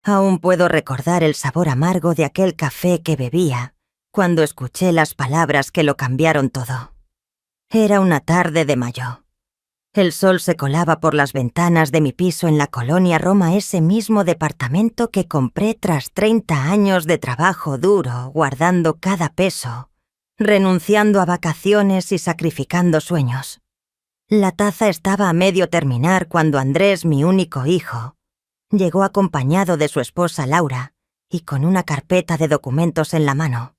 Aún puedo recordar el sabor amargo de aquel café que bebía cuando escuché las palabras que lo cambiaron todo. Era una tarde de mayo. El sol se colaba por las ventanas de mi piso en la colonia Roma, ese mismo departamento que compré tras 30 años de trabajo duro, guardando cada peso, renunciando a vacaciones y sacrificando sueños. La taza estaba a medio terminar cuando Andrés, mi único hijo, llegó acompañado de su esposa Laura y con una carpeta de documentos en la mano.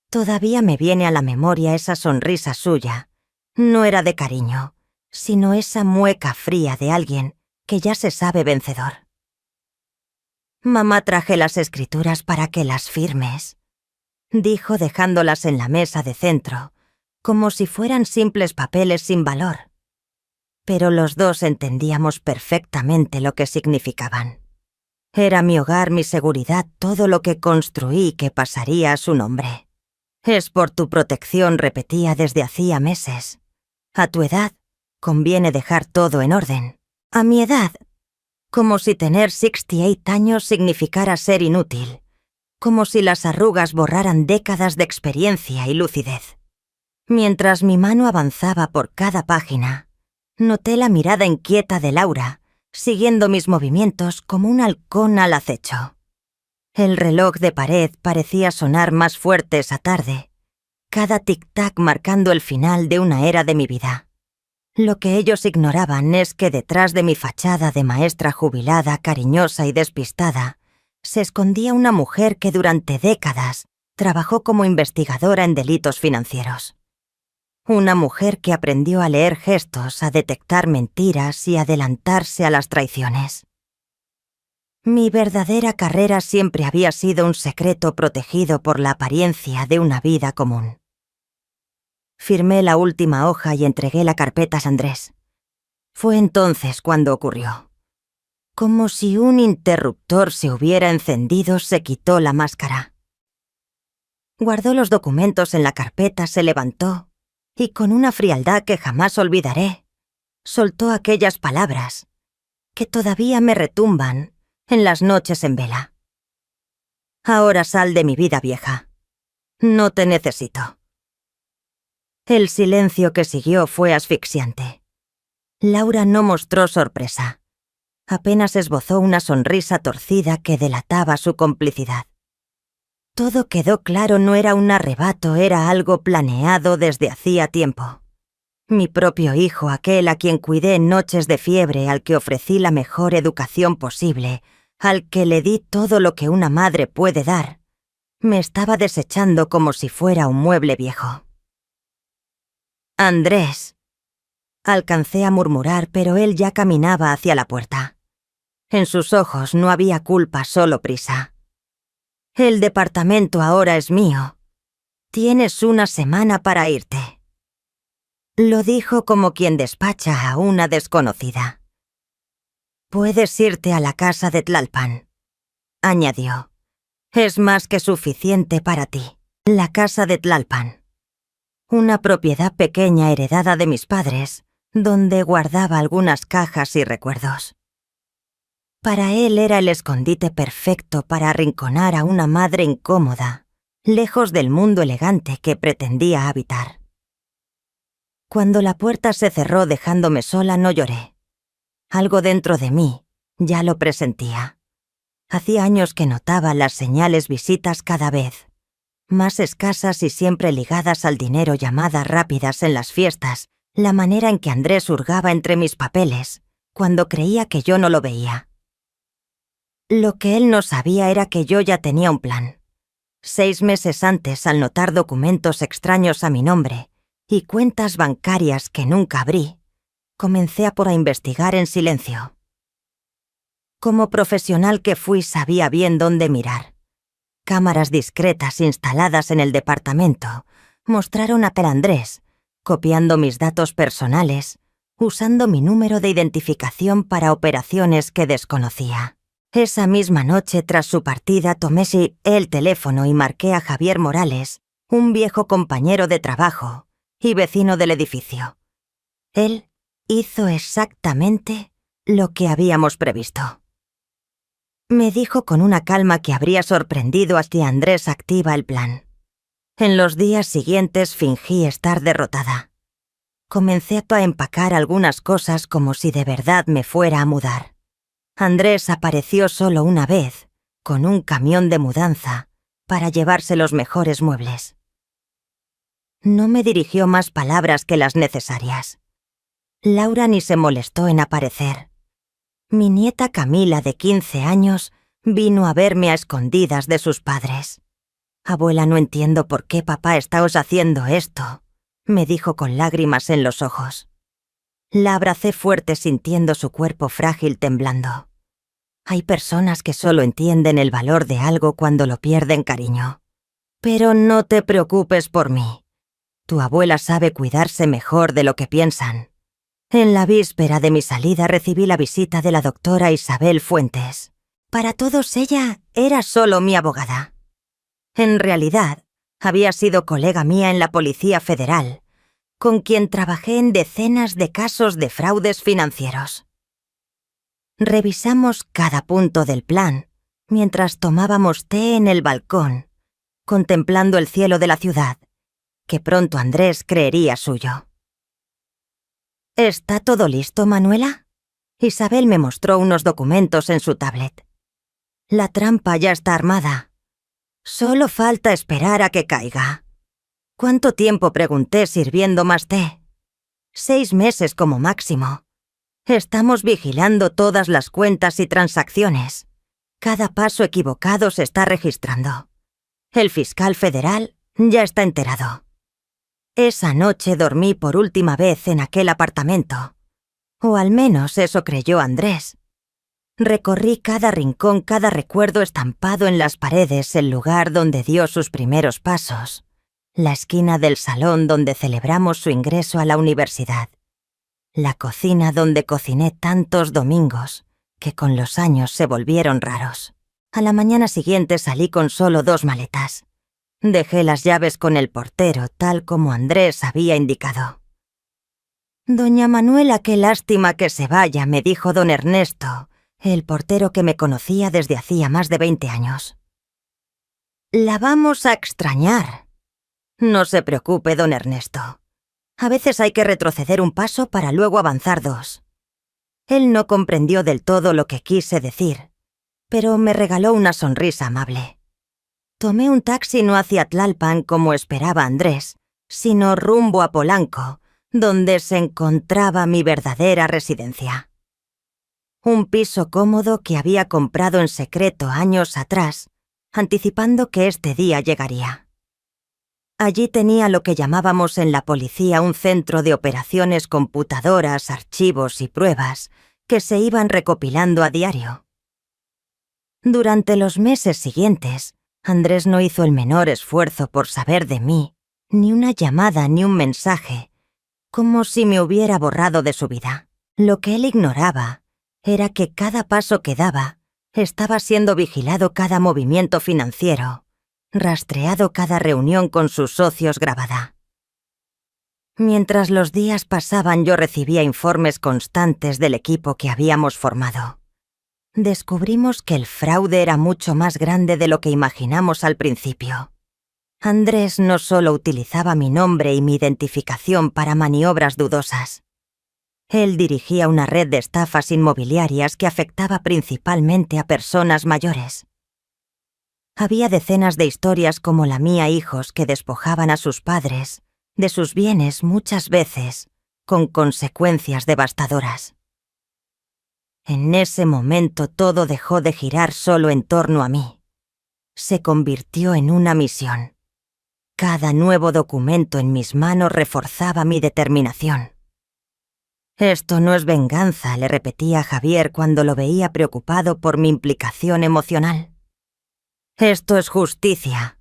Todavía me viene a la memoria esa sonrisa suya. No era de cariño, sino esa mueca fría de alguien que ya se sabe vencedor. «Mamá, traje las escrituras para que las firmes», dijo dejándolas en la mesa de centro, como si fueran simples papeles sin valor. Pero los dos entendíamos perfectamente lo que significaban. Era mi hogar, mi seguridad, todo lo que construí que pasaría a su nombre. «Es por tu protección», repetía desde hacía meses. «A tu edad, conviene dejar todo en orden. A mi edad, como si tener 68 años significara ser inútil, como si las arrugas borraran décadas de experiencia y lucidez». Mientras mi mano avanzaba por cada página, noté la mirada inquieta de Laura, siguiendo mis movimientos como un halcón al acecho. El reloj de pared parecía sonar más fuerte esa tarde, cada tic-tac marcando el final de una era de mi vida. Lo que ellos ignoraban es que detrás de mi fachada de maestra jubilada, cariñosa y despistada, se escondía una mujer que durante décadas trabajó como investigadora en delitos financieros. Una mujer que aprendió a leer gestos, a detectar mentiras y adelantarse a las traiciones. Mi verdadera carrera siempre había sido un secreto protegido por la apariencia de una vida común. Firmé la última hoja y entregué la carpeta a Andrés. Fue entonces cuando ocurrió. Como si un interruptor se hubiera encendido, se quitó la máscara. Guardó los documentos en la carpeta, se levantó y con una frialdad que jamás olvidaré, soltó aquellas palabras que todavía me retumban en las noches en vela. «Ahora sal de mi vida, vieja. No te necesito». El silencio que siguió fue asfixiante. Laura no mostró sorpresa. Apenas esbozó una sonrisa torcida que delataba su complicidad. Todo quedó claro, no era un arrebato, era algo planeado desde hacía tiempo. Mi propio hijo, aquel a quien cuidé en noches de fiebre, al que ofrecí la mejor educación posible, al que le di todo lo que una madre puede dar, me estaba desechando como si fuera un mueble viejo. «Andrés», alcancé a murmurar, pero él ya caminaba hacia la puerta. En sus ojos no había culpa, solo prisa. «El departamento ahora es mío. Tienes una semana para irte». Lo dijo como quien despacha a una desconocida. «Puedes irte a la casa de Tlalpan», añadió. «Es más que suficiente para ti. La casa de Tlalpan. Una propiedad pequeña heredada de mis padres, donde guardaba algunas cajas y recuerdos». Para él era el escondite perfecto para arrinconar a una madre incómoda, lejos del mundo elegante que pretendía habitar. Cuando la puerta se cerró dejándome sola, no lloré. Algo dentro de mí ya lo presentía. Hacía años que notaba las señales visitas cada vez más escasas y siempre ligadas al dinero, llamadas rápidas en las fiestas, la manera en que Andrés hurgaba entre mis papeles, cuando creía que yo no lo veía. Lo que él no sabía era que yo ya tenía un plan. 6 meses antes, al notar documentos extraños a mi nombre y cuentas bancarias que nunca abrí, comencé a investigar en silencio. Como profesional que fui, sabía bien dónde mirar. Cámaras discretas instaladas en el departamento mostraron a Andrés, copiando mis datos personales, usando mi número de identificación para operaciones que desconocía. Esa misma noche, tras su partida, tomé el teléfono y marqué a Javier Morales, un viejo compañero de trabajo y vecino del edificio. Él hizo exactamente lo que habíamos previsto. Me dijo con una calma que habría sorprendido a si Andrés activa el plan. En los días siguientes fingí estar derrotada. Comencé a empacar algunas cosas como si de verdad me fuera a mudar. Andrés apareció solo una vez, con un camión de mudanza, para llevarse los mejores muebles. No me dirigió más palabras que las necesarias. Laura ni se molestó en aparecer. Mi nieta Camila, de 15 años, vino a verme a escondidas de sus padres. «Abuela, no entiendo por qué papá está os haciendo esto», me dijo con lágrimas en los ojos. La abracé fuerte sintiendo su cuerpo frágil temblando. Hay personas que solo entienden el valor de algo cuando lo pierden, cariño. Pero no te preocupes por mí. Tu abuela sabe cuidarse mejor de lo que piensan. En la víspera de mi salida recibí la visita de la doctora Isabel Fuentes. Para todos ella era solo mi abogada. En realidad, había sido colega mía en la Policía Federal, con quien trabajé en decenas de casos de fraudes financieros. Revisamos cada punto del plan mientras tomábamos té en el balcón, contemplando el cielo de la ciudad, que pronto Andrés creería suyo. ¿Está todo listo, Manuela? Isabel me mostró unos documentos en su tablet. La trampa ya está armada. Solo falta esperar a que caiga. ¿Cuánto tiempo?, pregunté sirviendo más té. 6 meses como máximo. Estamos vigilando todas las cuentas y transacciones. Cada paso equivocado se está registrando. El fiscal federal ya está enterado. Esa noche dormí por última vez en aquel apartamento. O al menos eso creyó Andrés. Recorrí cada rincón, cada recuerdo estampado en las paredes, el lugar donde dio sus primeros pasos, la esquina del salón donde celebramos su ingreso a la universidad, la cocina donde cociné tantos domingos que con los años se volvieron raros. A la mañana siguiente salí con solo 2 maletas. Dejé las llaves con el portero, tal como Andrés había indicado. «Doña Manuela, qué lástima que se vaya», me dijo don Ernesto, el portero que me conocía desde hacía más de 20 años. «La vamos a extrañar». «No se preocupe, don Ernesto. A veces hay que retroceder un paso para luego avanzar 2». Él no comprendió del todo lo que quise decir, pero me regaló una sonrisa amable. Tomé un taxi no hacia Tlalpan como esperaba Andrés, sino rumbo a Polanco, donde se encontraba mi verdadera residencia. Un piso cómodo que había comprado en secreto años atrás, anticipando que este día llegaría. Allí tenía lo que llamábamos en la policía un centro de operaciones, computadoras, archivos y pruebas que se iban recopilando a diario. Durante los meses siguientes, Andrés no hizo el menor esfuerzo por saber de mí, ni una llamada ni un mensaje, como si me hubiera borrado de su vida. Lo que él ignoraba era que cada paso que daba estaba siendo vigilado, cada movimiento financiero, rastreado, cada reunión con sus socios grabada. Mientras los días pasaban, yo recibía informes constantes del equipo que habíamos formado. Descubrimos que el fraude era mucho más grande de lo que imaginamos al principio. Andrés no solo utilizaba mi nombre y mi identificación para maniobras dudosas. Él dirigía una red de estafas inmobiliarias que afectaba principalmente a personas mayores. Había decenas de historias como la mía, hijos que despojaban a sus padres de sus bienes, muchas veces con consecuencias devastadoras. En ese momento todo dejó de girar solo en torno a mí. Se convirtió en una misión. Cada nuevo documento en mis manos reforzaba mi determinación. «Esto no es venganza», le repetía a Javier cuando lo veía preocupado por mi implicación emocional. «Esto es justicia».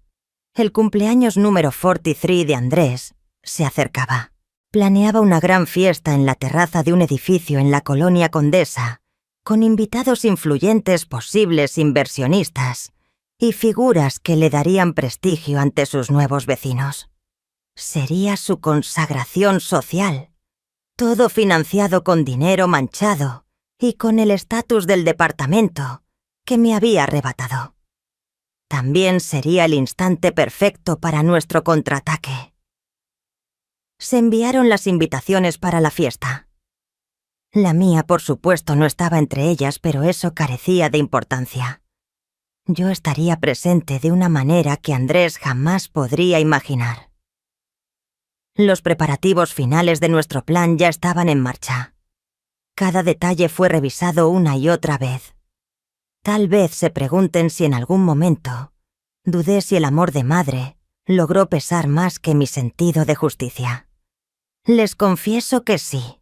El cumpleaños número 43 de Andrés se acercaba. Planeaba una gran fiesta en la terraza de un edificio en la colonia Condesa, con invitados influyentes, posibles inversionistas y figuras que le darían prestigio ante sus nuevos vecinos. Sería su consagración social, todo financiado con dinero manchado y con el estatus del departamento, que me había arrebatado. También sería el instante perfecto para nuestro contraataque. Se enviaron las invitaciones para la fiesta. La mía, por supuesto, no estaba entre ellas, pero eso carecía de importancia. Yo estaría presente de una manera que Andrés jamás podría imaginar. Los preparativos finales de nuestro plan ya estaban en marcha. Cada detalle fue revisado una y otra vez. Tal vez se pregunten si en algún momento dudé si el amor de madre logró pesar más que mi sentido de justicia. Les confieso que sí.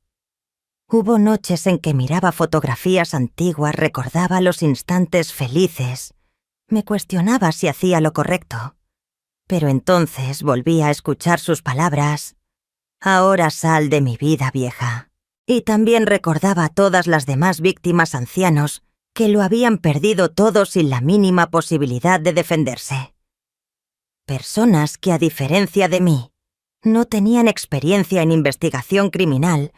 Hubo noches en que miraba fotografías antiguas, recordaba los instantes felices, me cuestionaba si hacía lo correcto. Pero entonces volvía a escuchar sus palabras: «Ahora sal de mi vida, vieja». Y también recordaba a todas las demás víctimas ancianos que lo habían perdido todo sin la mínima posibilidad de defenderse. Personas que, a diferencia de mí, no tenían experiencia en investigación criminal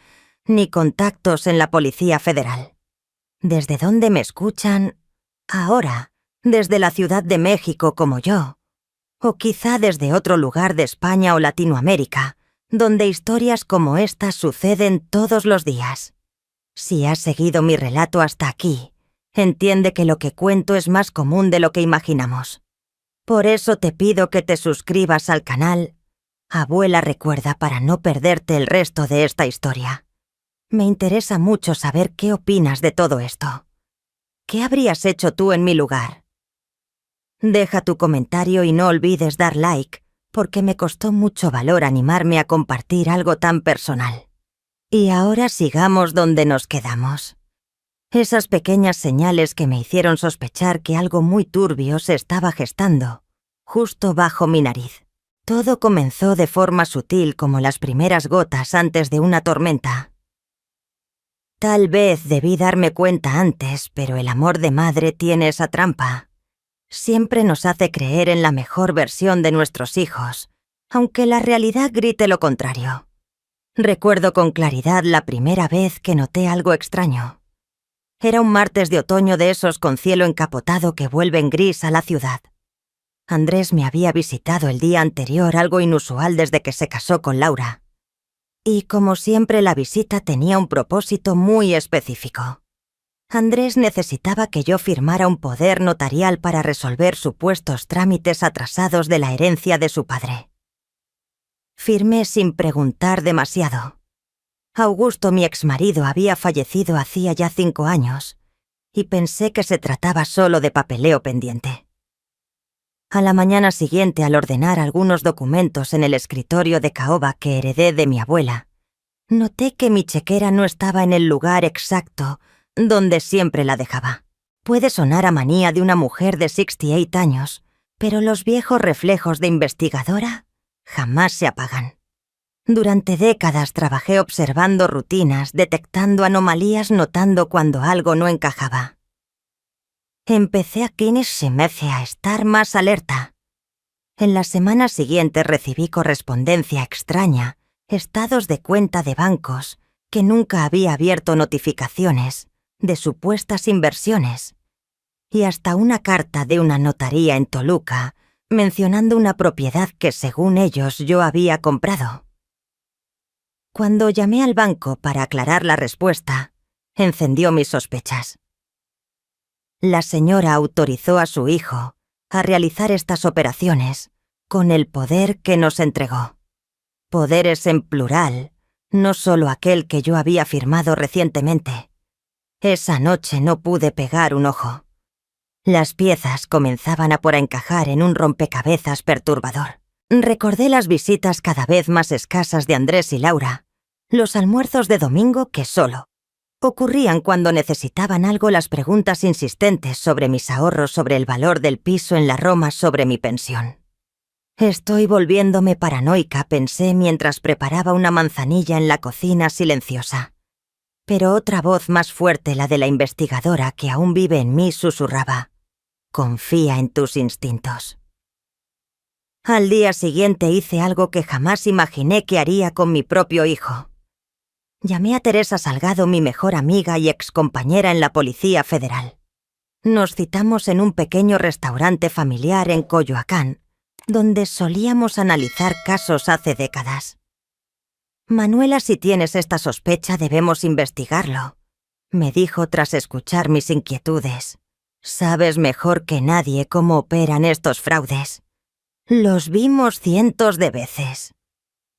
ni contactos en la Policía Federal. ¿Desde dónde me escuchan ahora? ¿Desde la Ciudad de México como yo? O quizá desde otro lugar de España o Latinoamérica, donde historias como estas suceden todos los días. Si has seguido mi relato hasta aquí, entiende que lo que cuento es más común de lo que imaginamos. Por eso te pido que te suscribas al canal Abuela Recuerda para no perderte el resto de esta historia. Me interesa mucho saber qué opinas de todo esto. ¿Qué habrías hecho tú en mi lugar? Deja tu comentario y no olvides dar like, porque me costó mucho valor animarme a compartir algo tan personal. Y ahora sigamos donde nos quedamos. Esas pequeñas señales que me hicieron sospechar que algo muy turbio se estaba gestando, justo bajo mi nariz. Todo comenzó de forma sutil como las primeras gotas antes de una tormenta. Tal vez debí darme cuenta antes, pero el amor de madre tiene esa trampa. Siempre nos hace creer en la mejor versión de nuestros hijos, aunque la realidad grite lo contrario. Recuerdo con claridad la primera vez que noté algo extraño. Era un martes de otoño de esos con cielo encapotado que vuelven gris a la ciudad. Andrés me había visitado el día anterior, algo inusual desde que se casó con Laura. Y como siempre, la visita tenía un propósito muy específico. Andrés necesitaba que yo firmara un poder notarial para resolver supuestos trámites atrasados de la herencia de su padre. Firmé sin preguntar demasiado. Augusto, mi exmarido, había fallecido hacía ya 5 años, y pensé que se trataba solo de papeleo pendiente. A la mañana siguiente, al ordenar algunos documentos en el escritorio de caoba que heredé de mi abuela, noté que mi chequera no estaba en el lugar exacto donde siempre la dejaba. Puede sonar a manía de una mujer de 68 años, pero los viejos reflejos de investigadora jamás se apagan. Durante décadas trabajé observando rutinas, detectando anomalías, notando cuando algo no encajaba. Empecé a estar más alerta. En las semanas siguientes recibí correspondencia extraña, estados de cuenta de bancos, que nunca había abierto, notificaciones de supuestas inversiones, y hasta una carta de una notaría en Toluca mencionando una propiedad que, según ellos, yo había comprado. Cuando llamé al banco para aclarar la respuesta, encendió mis sospechas. La señora autorizó a su hijo a realizar estas operaciones con el poder que nos entregó. Poderes en plural, no solo aquel que yo había firmado recientemente. Esa noche no pude pegar un ojo. Las piezas comenzaban a encajar en un rompecabezas perturbador. Recordé las visitas cada vez más escasas de Andrés y Laura, los almuerzos de domingo que solo ocurrían cuando necesitaban algo, las preguntas insistentes sobre mis ahorros, sobre el valor del piso en la Roma, sobre mi pensión. Estoy volviéndome paranoica, pensé mientras preparaba una manzanilla en la cocina silenciosa. Pero otra voz más fuerte, la de la investigadora que aún vive en mí, susurraba: confía en tus instintos. Al día siguiente hice algo que jamás imaginé que haría con mi propio hijo. Llamé a Teresa Salgado, mi mejor amiga y excompañera en la Policía Federal. Nos citamos en un pequeño restaurante familiar en Coyoacán, donde solíamos analizar casos hace décadas. Manuela, si tienes esta sospecha, debemos investigarlo, me dijo tras escuchar mis inquietudes. Sabes mejor que nadie cómo operan estos fraudes. Los vimos cientos de veces.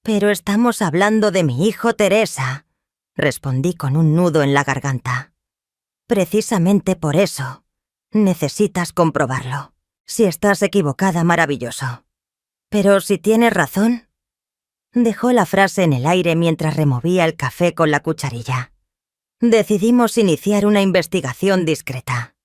Pero estamos hablando de mi hijo Teresa, respondí con un nudo en la garganta. Precisamente por eso, necesitas comprobarlo. Si estás equivocada, maravilloso. Pero si tienes razón... Dejó la frase en el aire mientras removía el café con la cucharilla. Decidimos iniciar una investigación discreta.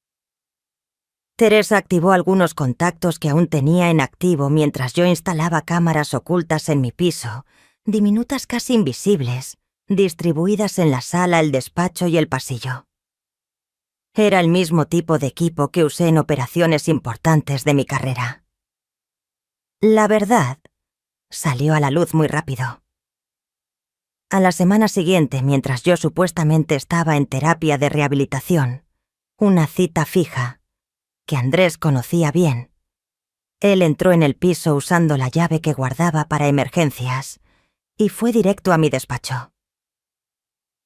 Teresa activó algunos contactos que aún tenía en activo mientras yo instalaba cámaras ocultas en mi piso, diminutas casi invisibles, distribuidas en la sala, el despacho y el pasillo. Era el mismo tipo de equipo que usé en operaciones importantes de mi carrera. La verdad, salió a la luz muy rápido. A la semana siguiente, mientras yo supuestamente estaba en terapia de rehabilitación, una cita fija, que Andrés conocía bien, él entró en el piso usando la llave que guardaba para emergencias y fue directo a mi despacho.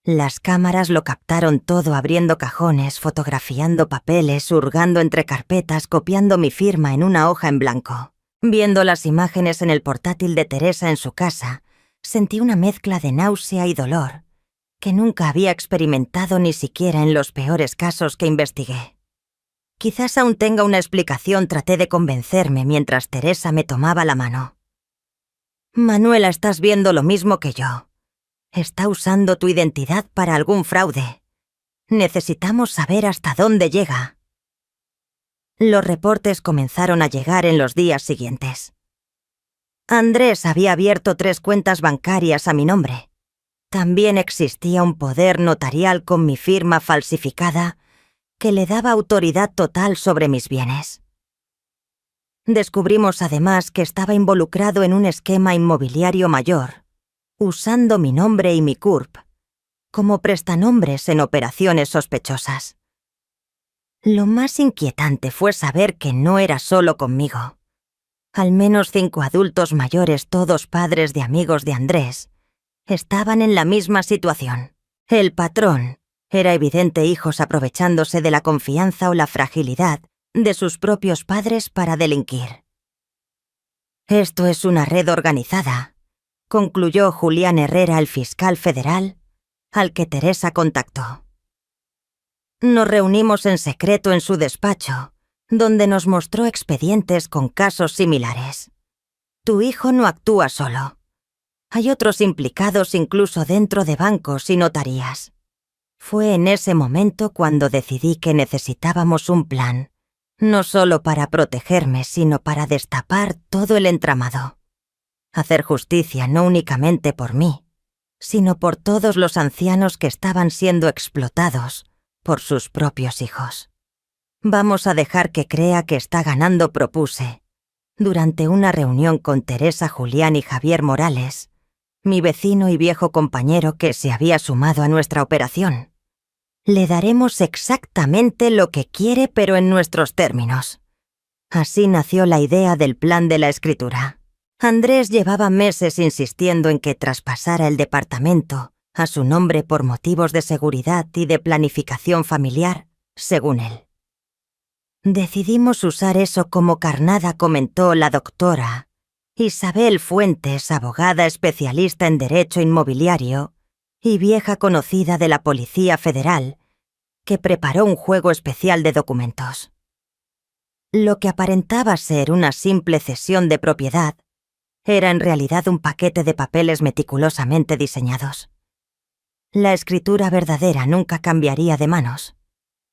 Las cámaras lo captaron todo, abriendo cajones, fotografiando papeles, hurgando entre carpetas, copiando mi firma en una hoja en blanco. Viendo las imágenes en el portátil de Teresa en su casa, sentí una mezcla de náusea y dolor que nunca había experimentado ni siquiera en los peores casos que investigué. Quizás aún tenga una explicación, traté de convencerme mientras Teresa me tomaba la mano. Manuela, estás viendo lo mismo que yo. Está usando tu identidad para algún fraude. Necesitamos saber hasta dónde llega. Los reportes comenzaron a llegar en los días siguientes. Andrés había abierto 3 cuentas bancarias a mi nombre. También existía un poder notarial con mi firma falsificada que le daba autoridad total sobre mis bienes. Descubrimos además que estaba involucrado en un esquema inmobiliario mayor, usando mi nombre y mi CURP como prestanombres en operaciones sospechosas. Lo más inquietante fue saber que no era solo conmigo. Al menos 5 adultos mayores, todos padres de amigos de Andrés, estaban en la misma situación. El patrón era evidente, hijos aprovechándose de la confianza o la fragilidad de sus propios padres para delinquir. Esto es una red organizada, concluyó Julián Herrera, el fiscal federal, al que Teresa contactó. Nos reunimos en secreto en su despacho, donde nos mostró expedientes con casos similares. Tu hijo no actúa solo. Hay otros implicados incluso dentro de bancos y notarías. Fue en ese momento cuando decidí que necesitábamos un plan, no solo para protegerme, sino para destapar todo el entramado. Hacer justicia no únicamente por mí, sino por todos los ancianos que estaban siendo explotados por sus propios hijos. Vamos a dejar que crea que está ganando, propuse, durante una reunión con Teresa, Julián y Javier Morales, mi vecino y viejo compañero que se había sumado a nuestra operación. Le daremos exactamente lo que quiere, pero en nuestros términos. Así nació la idea del plan de la escritura. Andrés llevaba meses insistiendo en que traspasara el departamento a su nombre por motivos de seguridad y de planificación familiar, según él. Decidimos usar eso como carnada, comentó la doctora Isabel Fuentes, abogada especialista en derecho inmobiliario y vieja conocida de la Policía Federal, que preparó un juego especial de documentos. Lo que aparentaba ser una simple cesión de propiedad era en realidad un paquete de papeles meticulosamente diseñados. La escritura verdadera nunca cambiaría de manos.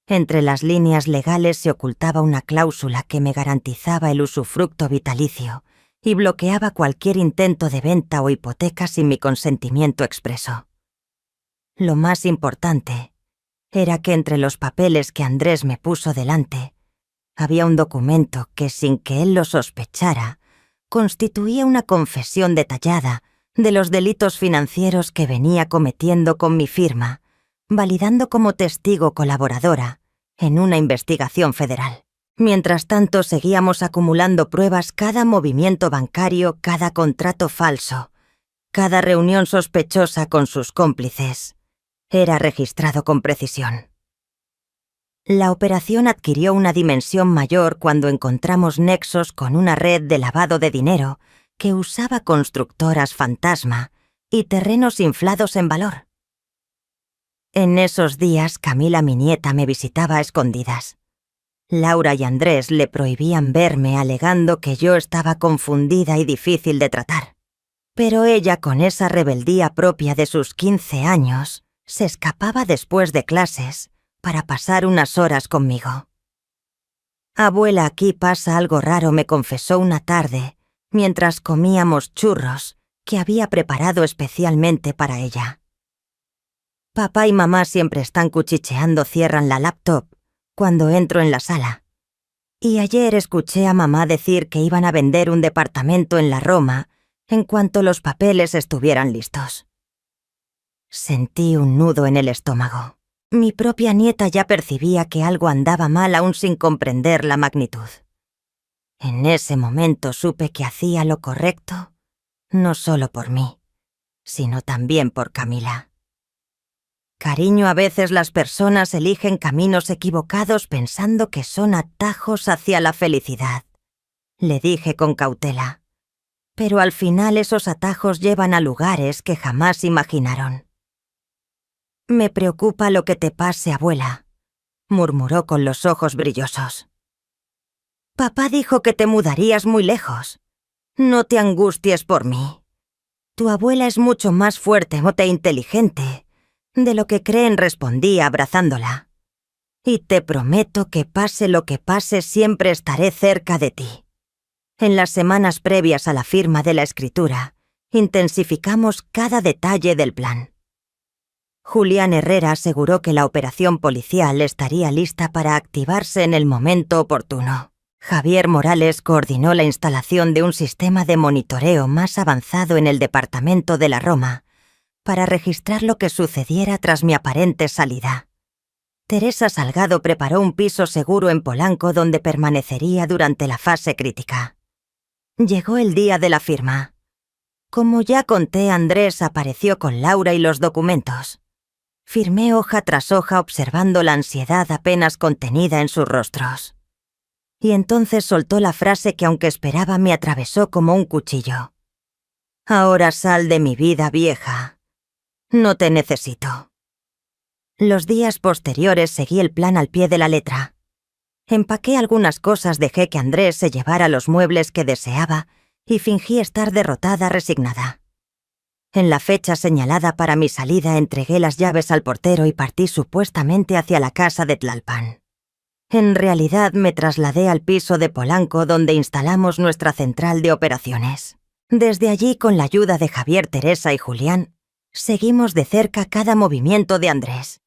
Entre las líneas legales se ocultaba una cláusula que me garantizaba el usufructo vitalicio y bloqueaba cualquier intento de venta o hipoteca sin mi consentimiento expreso. Lo más importante era que entre los papeles que Andrés me puso delante había un documento que, sin que él lo sospechara, constituía una confesión detallada de los delitos financieros que venía cometiendo con mi firma, validando como testigo colaboradora en una investigación federal. Mientras tanto, seguíamos acumulando pruebas, cada movimiento bancario, cada contrato falso, cada reunión sospechosa con sus cómplices. Era registrado con precisión. La operación adquirió una dimensión mayor cuando encontramos nexos con una red de lavado de dinero que usaba constructoras fantasma y terrenos inflados en valor. En esos días, Camila, mi nieta, me visitaba a escondidas. Laura y Andrés le prohibían verme, alegando que yo estaba confundida y difícil de tratar. Pero ella, con esa rebeldía propia de sus 15 años, se escapaba después de clases para pasar unas horas conmigo. «Abuela, aquí pasa algo raro», me confesó una tarde, mientras comíamos churros que había preparado especialmente para ella. «Papá y mamá siempre están cuchicheando, cierran la laptop cuando entro en la sala. Y ayer escuché a mamá decir que iban a vender un departamento en la Roma en cuanto los papeles estuvieran listos». Sentí un nudo en el estómago. Mi propia nieta ya percibía que algo andaba mal aún sin comprender la magnitud. En ese momento supe que hacía lo correcto, no solo por mí, sino también por Camila. «Cariño, a veces las personas eligen caminos equivocados pensando que son atajos hacia la felicidad», le dije con cautela. «Pero al final esos atajos llevan a lugares que jamás imaginaron». «Me preocupa lo que te pase, abuela», murmuró con los ojos brillosos. «Papá dijo que te mudarías muy lejos. No te angusties por mí. Tu abuela es mucho más fuerte e inteligente de lo que creen», respondí abrazándola. «Y te prometo que pase lo que pase, siempre estaré cerca de ti». En las semanas previas a la firma de la escritura, intensificamos cada detalle del plan. Julián Herrera aseguró que la operación policial estaría lista para activarse en el momento oportuno. Javier Morales coordinó la instalación de un sistema de monitoreo más avanzado en el departamento de la Roma para registrar lo que sucediera tras mi aparente salida. Teresa Salgado preparó un piso seguro en Polanco donde permanecería durante la fase crítica. Llegó el día de la firma. Como ya conté, Andrés apareció con Laura y los documentos. Firmé hoja tras hoja observando la ansiedad apenas contenida en sus rostros. Y entonces soltó la frase que, aunque esperaba, me atravesó como un cuchillo. «Ahora sal de mi vida, vieja. No te necesito». Los días posteriores seguí el plan al pie de la letra. Empaqué algunas cosas, dejé que Andrés se llevara los muebles que deseaba y fingí estar derrotada, resignada. En la fecha señalada para mi salida entregué las llaves al portero y partí supuestamente hacia la casa de Tlalpan. En realidad me trasladé al piso de Polanco donde instalamos nuestra central de operaciones. Desde allí, con la ayuda de Javier, Teresa y Julián, seguimos de cerca cada movimiento de Andrés.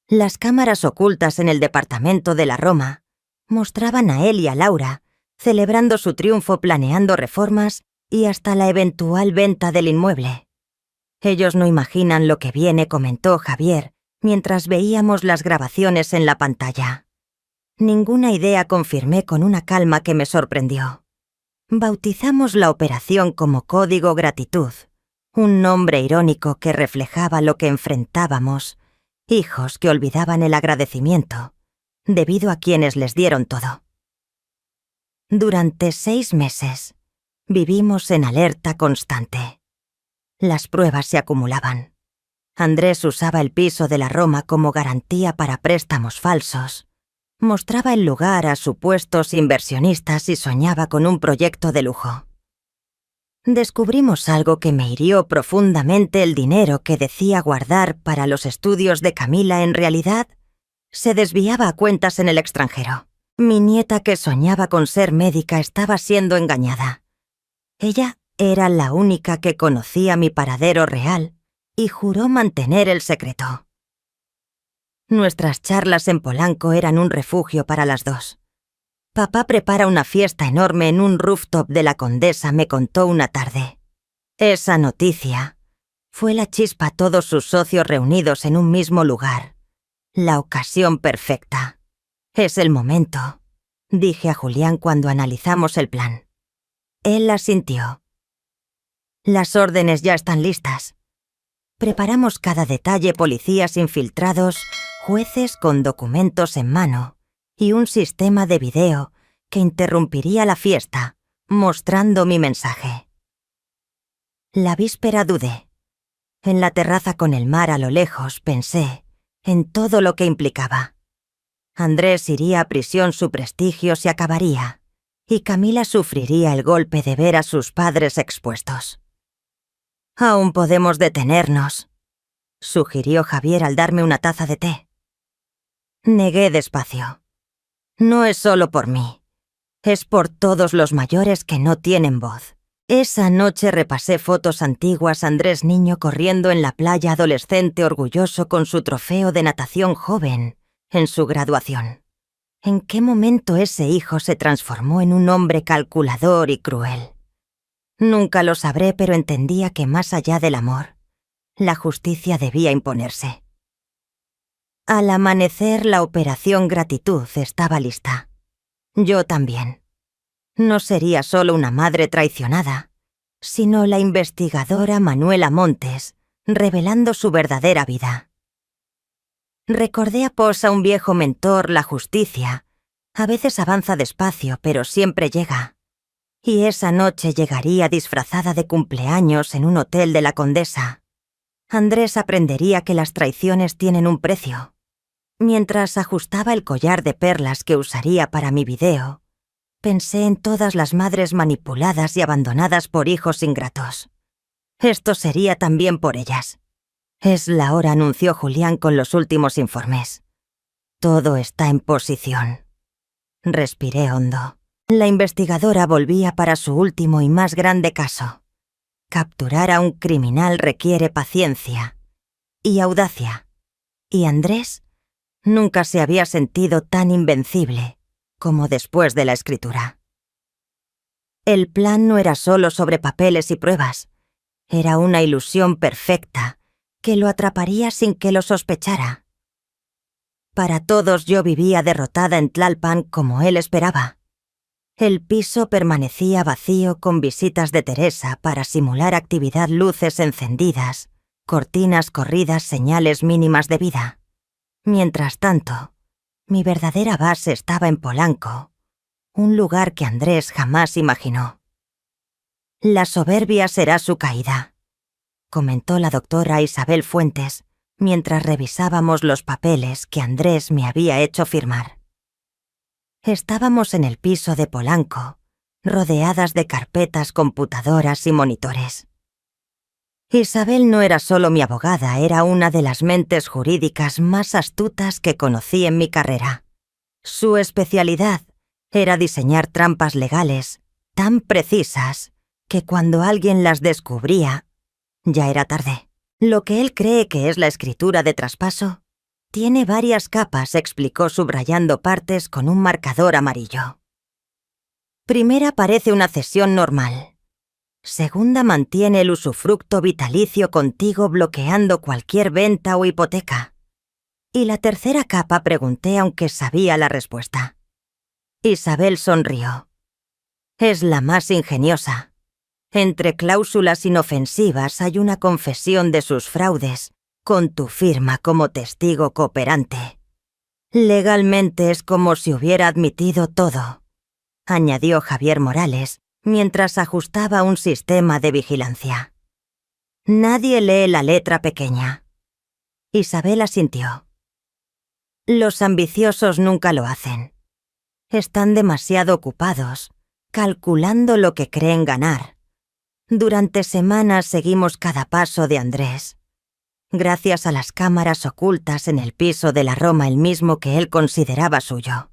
Las cámaras ocultas en el departamento de la Roma mostraban a él y a Laura celebrando su triunfo, planeando reformas y hasta la eventual venta del inmueble. «Ellos no imaginan lo que viene», comentó Javier, mientras veíamos las grabaciones en la pantalla. «Ninguna idea», confirmé con una calma que me sorprendió. Bautizamos la operación como Código Gratitud, un nombre irónico que reflejaba lo que enfrentábamos, hijos que olvidaban el agradecimiento, debido a quienes les dieron todo. Durante 6 meses, vivimos en alerta constante. Las pruebas se acumulaban. Andrés usaba el piso de la Roma como garantía para préstamos falsos. Mostraba el lugar a supuestos inversionistas y soñaba con un proyecto de lujo. Descubrimos algo que me hirió profundamente: el dinero que decía guardar para los estudios de Camila en realidad se desviaba a cuentas en el extranjero. Mi nieta, que soñaba con ser médica, estaba siendo engañada. Ella era la única que conocía mi paradero real y juró mantener el secreto. Nuestras charlas en Polanco eran un refugio para las dos. «Papá prepara una fiesta enorme en un rooftop de la Condesa», me contó una tarde. Esa noticia fue la chispa: todos sus socios reunidos en un mismo lugar. La ocasión perfecta. Es el momento, dije a Julián cuando analizamos el plan. Él asintió. Las órdenes ya están listas. Preparamos cada detalle: policías infiltrados, jueces con documentos en mano y un sistema de video que interrumpiría la fiesta, mostrando mi mensaje. La víspera dudé. En la terraza con el mar a lo lejos pensé en todo lo que implicaba. Andrés iría a prisión, su prestigio se acabaría, y Camila sufriría el golpe de ver a sus padres expuestos. «Aún podemos detenernos», sugirió Javier al darme una taza de té. Negué despacio. «No es solo por mí. Es por todos los mayores que no tienen voz». Esa noche repasé fotos antiguas: Andrés niño corriendo en la playa, adolescente orgulloso con su trofeo de natación, joven en su graduación. ¿En qué momento ese hijo se transformó en un hombre calculador y cruel? Nunca lo sabré, pero entendía que más allá del amor, la justicia debía imponerse. Al amanecer, la operación Gratitud estaba lista. Yo también. No sería solo una madre traicionada, sino la investigadora Manuela Montes, revelando su verdadera vida. Recordé a Posa, un viejo mentor: la justicia a veces avanza despacio, pero siempre llega. Y esa noche llegaría disfrazada de cumpleaños en un hotel de la Condesa. Andrés aprendería que las traiciones tienen un precio. Mientras ajustaba el collar de perlas que usaría para mi video, pensé en todas las madres manipuladas y abandonadas por hijos ingratos. Esto sería también por ellas. «Es la hora», anunció Julián con los últimos informes. «Todo está en posición». Respiré hondo. La investigadora volvía para su último y más grande caso. Capturar a un criminal requiere paciencia y audacia. Y Andrés nunca se había sentido tan invencible como después de la escritura. El plan no era solo sobre papeles y pruebas. Era una ilusión perfecta que lo atraparía sin que lo sospechara. Para todos, yo vivía derrotada en Tlalpan como él esperaba. El piso permanecía vacío, con visitas de Teresa para simular actividad: luces encendidas, cortinas corridas, señales mínimas de vida. Mientras tanto, mi verdadera base estaba en Polanco, un lugar que Andrés jamás imaginó. «La soberbia será su caída», comentó la doctora Isabel Fuentes mientras revisábamos los papeles que Andrés me había hecho firmar. Estábamos en el piso de Polanco, rodeadas de carpetas, computadoras y monitores. Isabel no era solo mi abogada, era una de las mentes jurídicas más astutas que conocí en mi carrera. Su especialidad era diseñar trampas legales tan precisas que cuando alguien las descubría, ya era tarde. Lo que él cree que es la escritura de traspaso tiene varias capas, explicó subrayando partes con un marcador amarillo. Primera parece una cesión normal. Segunda mantiene el usufructo vitalicio contigo, bloqueando cualquier venta o hipoteca. ¿Y la tercera capa?, pregunté, aunque sabía la respuesta. Isabel sonrió. Es la más ingeniosa. Entre cláusulas inofensivas hay una confesión de sus fraudes, con tu firma como testigo cooperante. Legalmente es como si hubiera admitido todo, añadió Javier Morales, mientras ajustaba un sistema de vigilancia. Nadie lee la letra pequeña. Isabel asintió. Los ambiciosos nunca lo hacen. Están demasiado ocupados, calculando lo que creen ganar. Durante semanas seguimos cada paso de Andrés. Gracias a las cámaras ocultas en el piso de la Roma, el mismo que él consideraba suyo.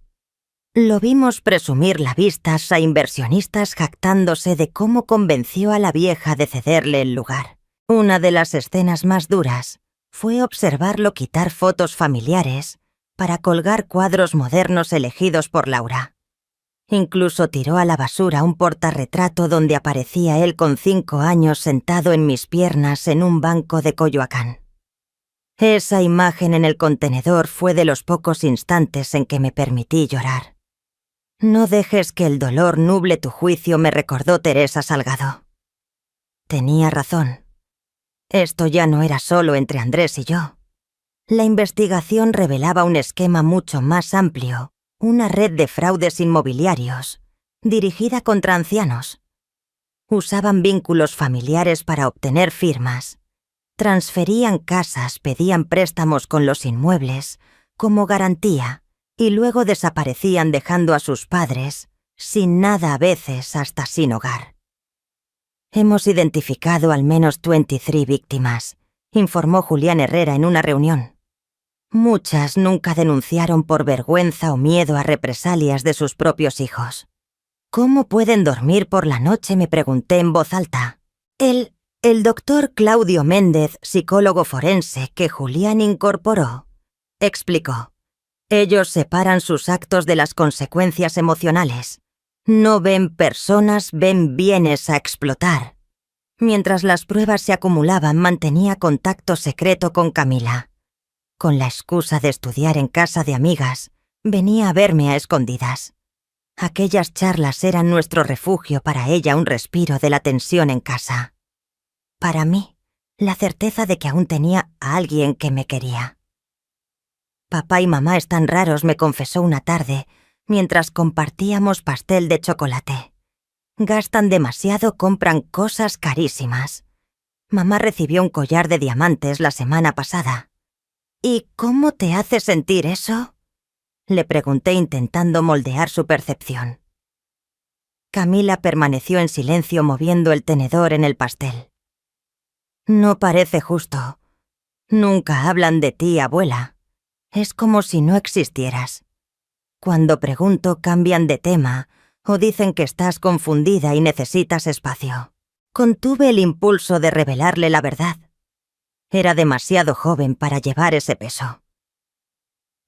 Lo vimos presumir la vistas a inversionistas, jactándose de cómo convenció a la vieja de cederle el lugar. Una de las escenas más duras fue observarlo quitar fotos familiares para colgar cuadros modernos elegidos por Laura. Incluso tiró a la basura un portarretrato donde aparecía él con 5 años sentado en mis piernas en un banco de Coyoacán. Esa imagen en el contenedor fue de los pocos instantes en que me permití llorar. No dejes que el dolor nuble tu juicio, me recordó Teresa Salgado. Tenía razón. Esto ya no era solo entre Andrés y yo. La investigación revelaba un esquema mucho más amplio, una red de fraudes inmobiliarios, dirigida contra ancianos. Usaban vínculos familiares para obtener firmas. Transferían casas, pedían préstamos con los inmuebles, como garantía, y luego desaparecían dejando a sus padres, sin nada a veces hasta sin hogar. Hemos identificado al menos 23 víctimas, informó Julián Herrera en una reunión. Muchas nunca denunciaron por vergüenza o miedo a represalias de sus propios hijos. ¿Cómo pueden dormir por la noche?, me pregunté en voz alta. El doctor Claudio Méndez, psicólogo forense que Julián incorporó, explicó. Ellos separan sus actos de las consecuencias emocionales. No ven personas, ven bienes a explotar. Mientras las pruebas se acumulaban, mantenía contacto secreto con Camila. Con la excusa de estudiar en casa de amigas, venía a verme a escondidas. Aquellas charlas eran nuestro refugio, para ella un respiro de la tensión en casa. Para mí, la certeza de que aún tenía a alguien que me quería. Papá y mamá están raros, me confesó una tarde, mientras compartíamos pastel de chocolate. Gastan demasiado, compran cosas carísimas. Mamá recibió un collar de diamantes la semana pasada. ¿Y cómo te hace sentir eso?, le pregunté intentando moldear su percepción. Camila permaneció en silencio moviendo el tenedor en el pastel. No parece justo. Nunca hablan de ti, abuela. Es como si no existieras. Cuando pregunto, cambian de tema o dicen que estás confundida y necesitas espacio. Contuve el impulso de revelarle la verdad. Era demasiado joven para llevar ese peso.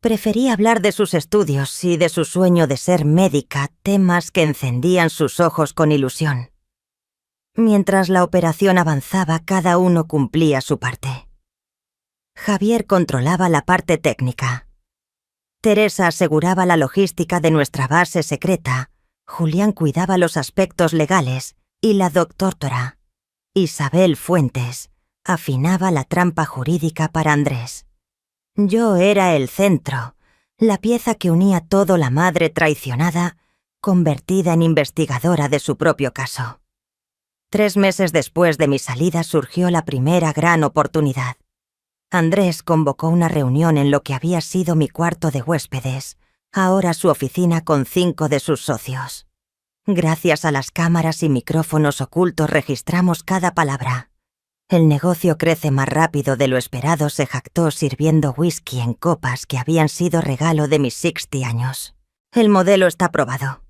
Preferí hablar de sus estudios y de su sueño de ser médica, temas que encendían sus ojos con ilusión. Mientras la operación avanzaba, cada uno cumplía su parte. Javier controlaba la parte técnica. Teresa aseguraba la logística de nuestra base secreta. Julián cuidaba los aspectos legales y la doctora, Isabel Fuentes, afinaba la trampa jurídica para Andrés. Yo era el centro, la pieza que unía todo, la madre traicionada, convertida en investigadora de su propio caso. 3 meses después de mi salida surgió la primera gran oportunidad. Andrés convocó una reunión en lo que había sido mi cuarto de huéspedes, ahora su oficina con 5 de sus socios. Gracias a las cámaras y micrófonos ocultos registramos cada palabra. El negocio crece más rápido de lo esperado, se jactó sirviendo whisky en copas que habían sido regalo de mis 60 años. El modelo está probado.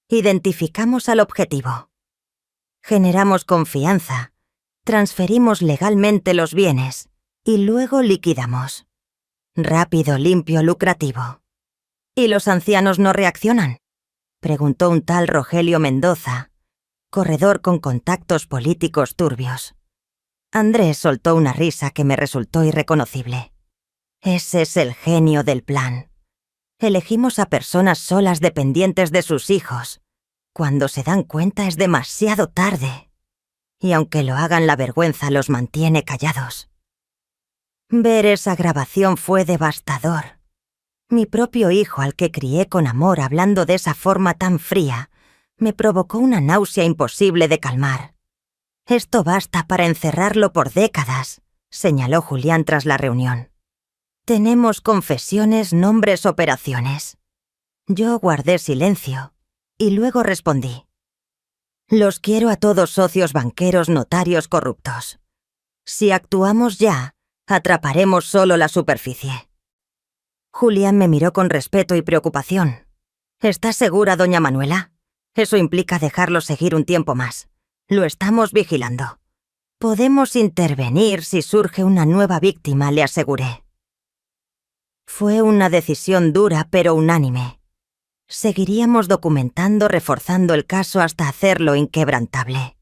Identificamos al objetivo. Generamos confianza. Transferimos legalmente los bienes. Y luego liquidamos. Rápido, limpio, lucrativo. ¿Y los ancianos no reaccionan?, preguntó un tal Rogelio Mendoza, corredor con contactos políticos turbios. Andrés soltó una risa que me resultó irreconocible. Ese es el genio del plan. Elegimos a personas solas dependientes de sus hijos. Cuando se dan cuenta es demasiado tarde. Y aunque lo hagan, la vergüenza los mantiene callados. Ver esa grabación fue devastador. Mi propio hijo, al que crié con amor hablando de esa forma tan fría, me provocó una náusea imposible de calmar. Esto basta para encerrarlo por décadas, señaló Julián tras la reunión. Tenemos confesiones, nombres, operaciones. Yo guardé silencio y luego respondí. Los quiero a todos, socios banqueros, notarios corruptos. Si actuamos ya, atraparemos solo la superficie. Julián me miró con respeto y preocupación. ¿Estás segura, doña Manuela? Eso implica dejarlo seguir un tiempo más. Lo estamos vigilando. Podemos intervenir si surge una nueva víctima, le aseguré. Fue una decisión dura pero unánime. Seguiríamos documentando, reforzando el caso hasta hacerlo inquebrantable.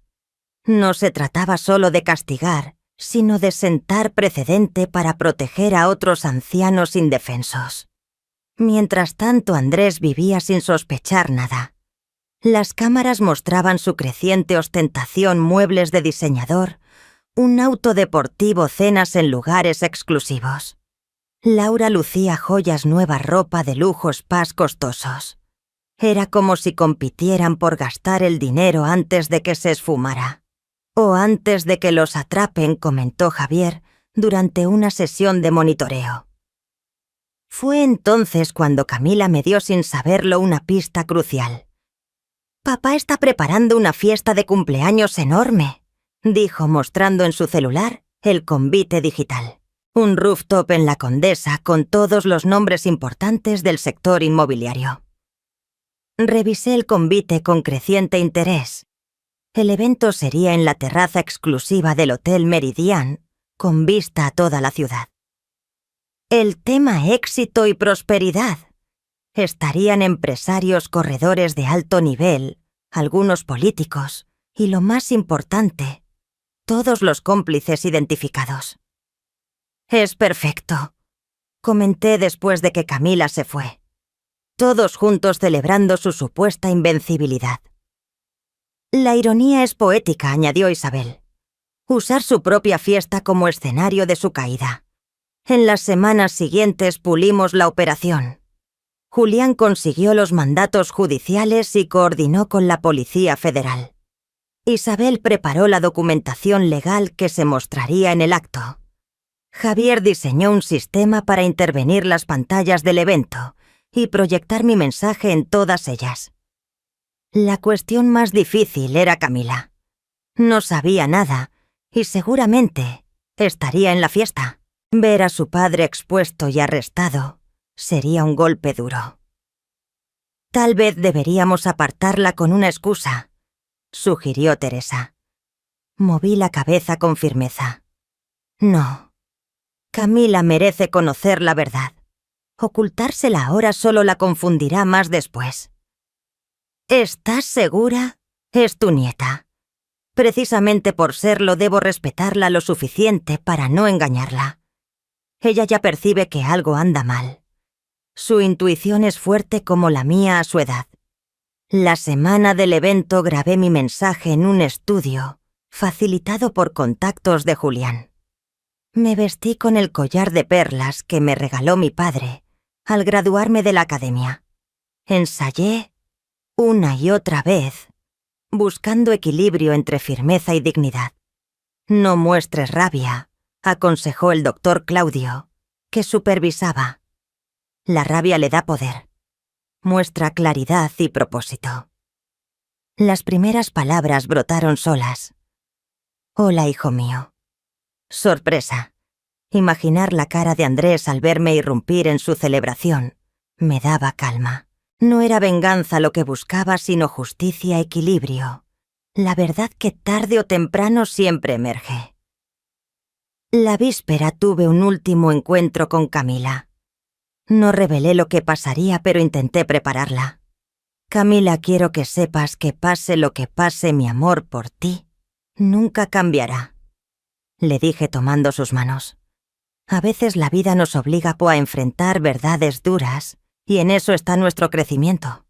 No se trataba solo de castigar, sino de sentar precedente para proteger a otros ancianos indefensos. Mientras tanto, Andrés vivía sin sospechar nada. Las cámaras mostraban su creciente ostentación, muebles de diseñador, un auto deportivo, cenas en lugares exclusivos. Laura lucía joyas nuevas, ropa de lujo, spas costosos. Era como si compitieran por gastar el dinero antes de que se esfumara. O antes de que los atrapen, comentó Javier durante una sesión de monitoreo. Fue entonces cuando Camila me dio sin saberlo una pista crucial. «Papá está preparando una fiesta de cumpleaños enorme», dijo mostrando en su celular el convite digital. Un rooftop en La Condesa con todos los nombres importantes del sector inmobiliario. Revisé el convite con creciente interés. El evento sería en la terraza exclusiva del Hotel Meridian, con vista a toda la ciudad. El tema éxito y prosperidad. Estarían empresarios, corredores de alto nivel, algunos políticos y, lo más importante, todos los cómplices identificados. «Es perfecto», comenté después de que Camila se fue. Todos juntos celebrando su supuesta invencibilidad. «La ironía es poética», añadió Isabel. «Usar su propia fiesta como escenario de su caída. En las semanas siguientes pulimos la operación. Julián consiguió los mandatos judiciales y coordinó con la Policía Federal. Isabel preparó la documentación legal que se mostraría en el acto. Javier diseñó un sistema para intervenir las pantallas del evento y proyectar mi mensaje en todas ellas. La cuestión más difícil era Camila. No sabía nada y seguramente estaría en la fiesta. Ver a su padre expuesto y arrestado sería un golpe duro. «Tal vez deberíamos apartarla con una excusa», sugirió Teresa. Moví la cabeza con firmeza. «No. Camila merece conocer la verdad. Ocultársela ahora solo la confundirá más después». «¿Estás segura? Es tu nieta. Precisamente por serlo debo respetarla lo suficiente para no engañarla. Ella ya percibe que algo anda mal. Su intuición es fuerte como la mía a su edad. La semana del evento grabé mi mensaje en un estudio, facilitado por contactos de Julián. Me vestí con el collar de perlas que me regaló mi padre al graduarme de la academia. Ensayé una y otra vez, buscando equilibrio entre firmeza y dignidad. «No muestres rabia», aconsejó el doctor Claudio, que supervisaba. «La rabia le da poder. Muestra claridad y propósito». Las primeras palabras brotaron solas. «Hola, hijo mío». Sorpresa. Imaginar la cara de Andrés al verme irrumpir en su celebración me daba calma. No era venganza lo que buscaba, sino justicia, equilibrio. La verdad que tarde o temprano siempre emerge. La víspera tuve un último encuentro con Camila. No revelé lo que pasaría, pero intenté prepararla. «Camila, quiero que sepas que pase lo que pase, mi amor por ti nunca cambiará», le dije tomando sus manos. A veces la vida nos obliga a enfrentar verdades duras, y en eso está nuestro crecimiento.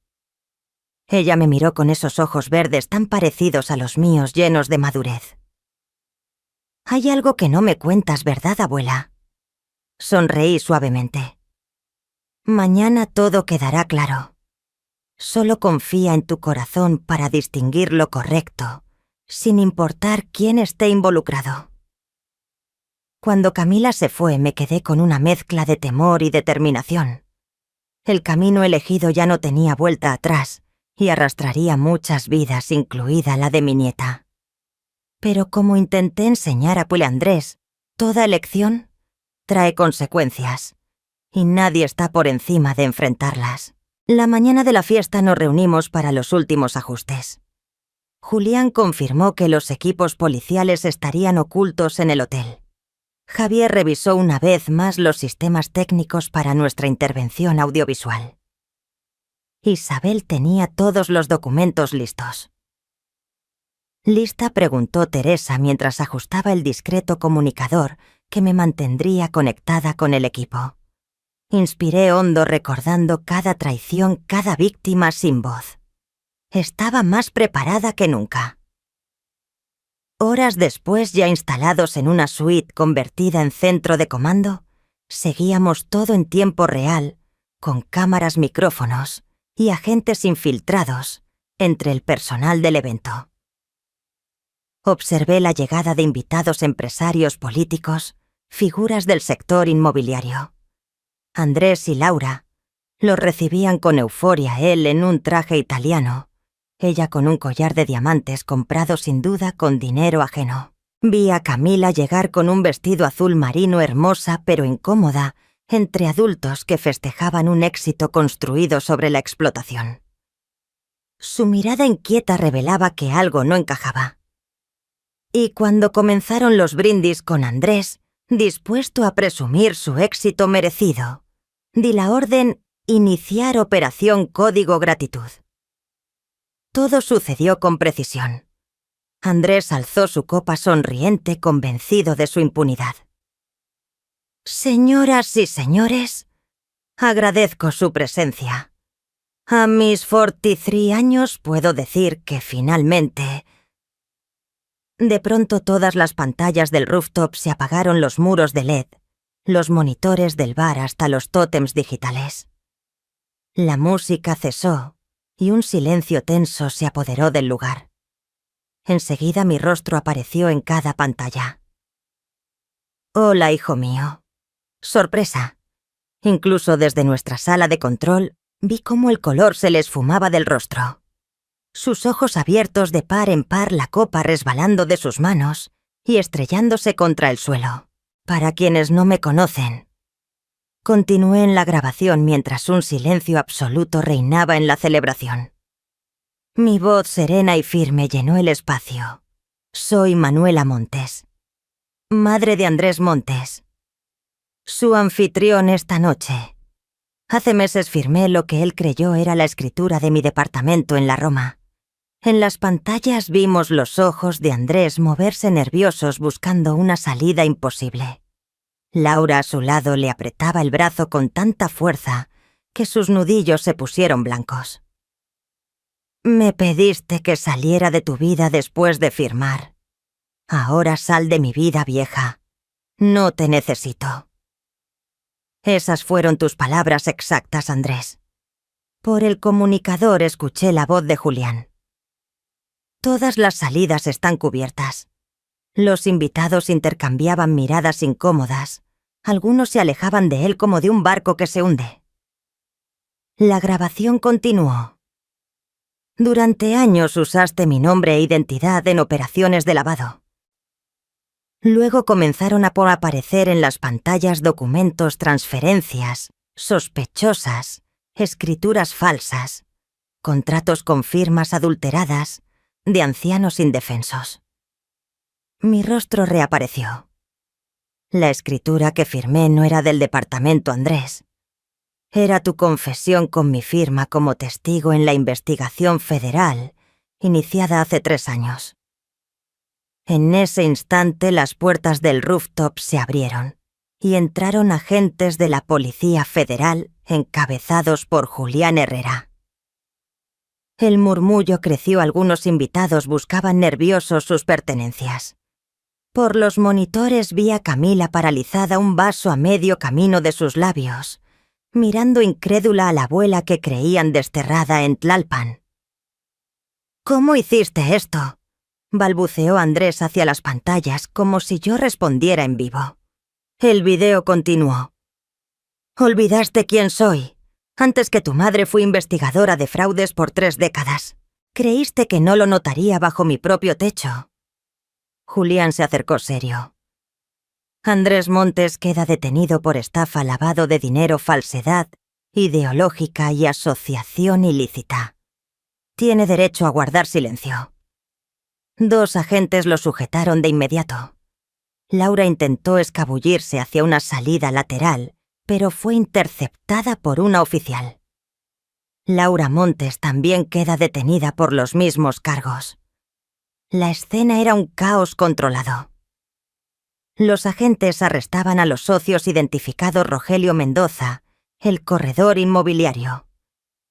Ella me miró con esos ojos verdes tan parecidos a los míos, llenos de madurez. «Hay algo que no me cuentas, ¿verdad, abuela?». Sonreí suavemente. «Mañana todo quedará claro. Solo confía en tu corazón para distinguir lo correcto, sin importar quién esté involucrado». Cuando Camila se fue, me quedé con una mezcla de temor y determinación. El camino elegido ya no tenía vuelta atrás y arrastraría muchas vidas, incluida la de mi nieta. Pero como intenté enseñar a Andrés, toda elección trae consecuencias, y nadie está por encima de enfrentarlas. La mañana de la fiesta nos reunimos para los últimos ajustes. Julián confirmó que los equipos policiales estarían ocultos en el hotel. Javier revisó una vez más los sistemas técnicos para nuestra intervención audiovisual. Isabel tenía todos los documentos listos. Lista, preguntó Teresa mientras ajustaba el discreto comunicador que me mantendría conectada con el equipo. Inspiré hondo recordando cada traición, cada víctima sin voz. Estaba más preparada que nunca. Horas después, ya instalados en una suite convertida en centro de comando, seguíamos todo en tiempo real, con cámaras, micrófonos y agentes infiltrados entre el personal del evento. Observé la llegada de invitados empresarios políticos, figuras del sector inmobiliario. Andrés y Laura los recibían con euforia, él en un traje italiano, ella con un collar de diamantes comprado sin duda con dinero ajeno. Vi a Camila llegar con un vestido azul marino hermosa pero incómoda, entre adultos que festejaban un éxito construido sobre la explotación. Su mirada inquieta revelaba que algo no encajaba. Y cuando comenzaron los brindis con Andrés, dispuesto a presumir su éxito merecido, di la orden iniciar Operación Código Gratitud. Todo sucedió con precisión. Andrés alzó su copa sonriente, convencido de su impunidad. Señoras y señores, agradezco su presencia. A mis 43 años puedo decir que finalmente... De pronto todas las pantallas del rooftop se apagaron, los muros de LED, los monitores del bar hasta los tótems digitales. La música cesó y un silencio tenso se apoderó del lugar. Enseguida mi rostro apareció en cada pantalla. Hola, hijo mío. Sorpresa. Incluso desde nuestra sala de control vi cómo el color se le esfumaba del rostro. Sus ojos abiertos de par en par, la copa resbalando de sus manos y estrellándose contra el suelo. Para quienes no me conocen, continué en la grabación mientras un silencio absoluto reinaba en la celebración. Mi voz serena y firme llenó el espacio. Soy Manuela Montes, madre de Andrés Montes, su anfitrión esta noche. Hace meses firmé lo que él creyó era la escritura de mi departamento en la Roma. En las pantallas vimos los ojos de Andrés moverse nerviosos buscando una salida imposible. Laura a su lado le apretaba el brazo con tanta fuerza que sus nudillos se pusieron blancos. Me pediste que saliera de tu vida después de firmar. Ahora sal de mi vida, vieja. No te necesito. Esas fueron tus palabras exactas, Andrés. Por el comunicador escuché la voz de Julián. Todas las salidas están cubiertas. Los invitados intercambiaban miradas incómodas. Algunos se alejaban de él como de un barco que se hunde. La grabación continuó. Durante años usaste mi nombre e identidad en operaciones de lavado. Luego comenzaron a aparecer en las pantallas documentos, transferencias sospechosas, escrituras falsas, contratos con firmas adulteradas de ancianos indefensos. Mi rostro reapareció. La escritura que firmé no era del departamento Andrés. Era tu confesión con mi firma como testigo en la investigación federal, iniciada hace 3 años. En ese instante las puertas del rooftop se abrieron y entraron agentes de la Policía Federal encabezados por Julián Herrera. El murmullo creció, algunos invitados buscaban nerviosos sus pertenencias. Por los monitores vi a Camila paralizada, un vaso a medio camino de sus labios, mirando incrédula a la abuela que creían desterrada en Tlalpan. ¿Cómo hiciste esto?, balbuceó Andrés hacia las pantallas como si yo respondiera en vivo. El video continuó. Olvidaste quién soy. Antes que tu madre fui investigadora de fraudes por 3 décadas. Creíste que no lo notaría bajo mi propio techo. Julián se acercó serio. Andrés Montes queda detenido por estafa, lavado de dinero, falsedad ideológica y asociación ilícita. Tiene derecho a guardar silencio. 2 agentes lo sujetaron de inmediato. Laura intentó escabullirse hacia una salida lateral, pero fue interceptada por una oficial. Laura Montes también queda detenida por los mismos cargos. La escena era un caos controlado. Los agentes arrestaban a los socios identificados Rogelio Mendoza, el corredor inmobiliario,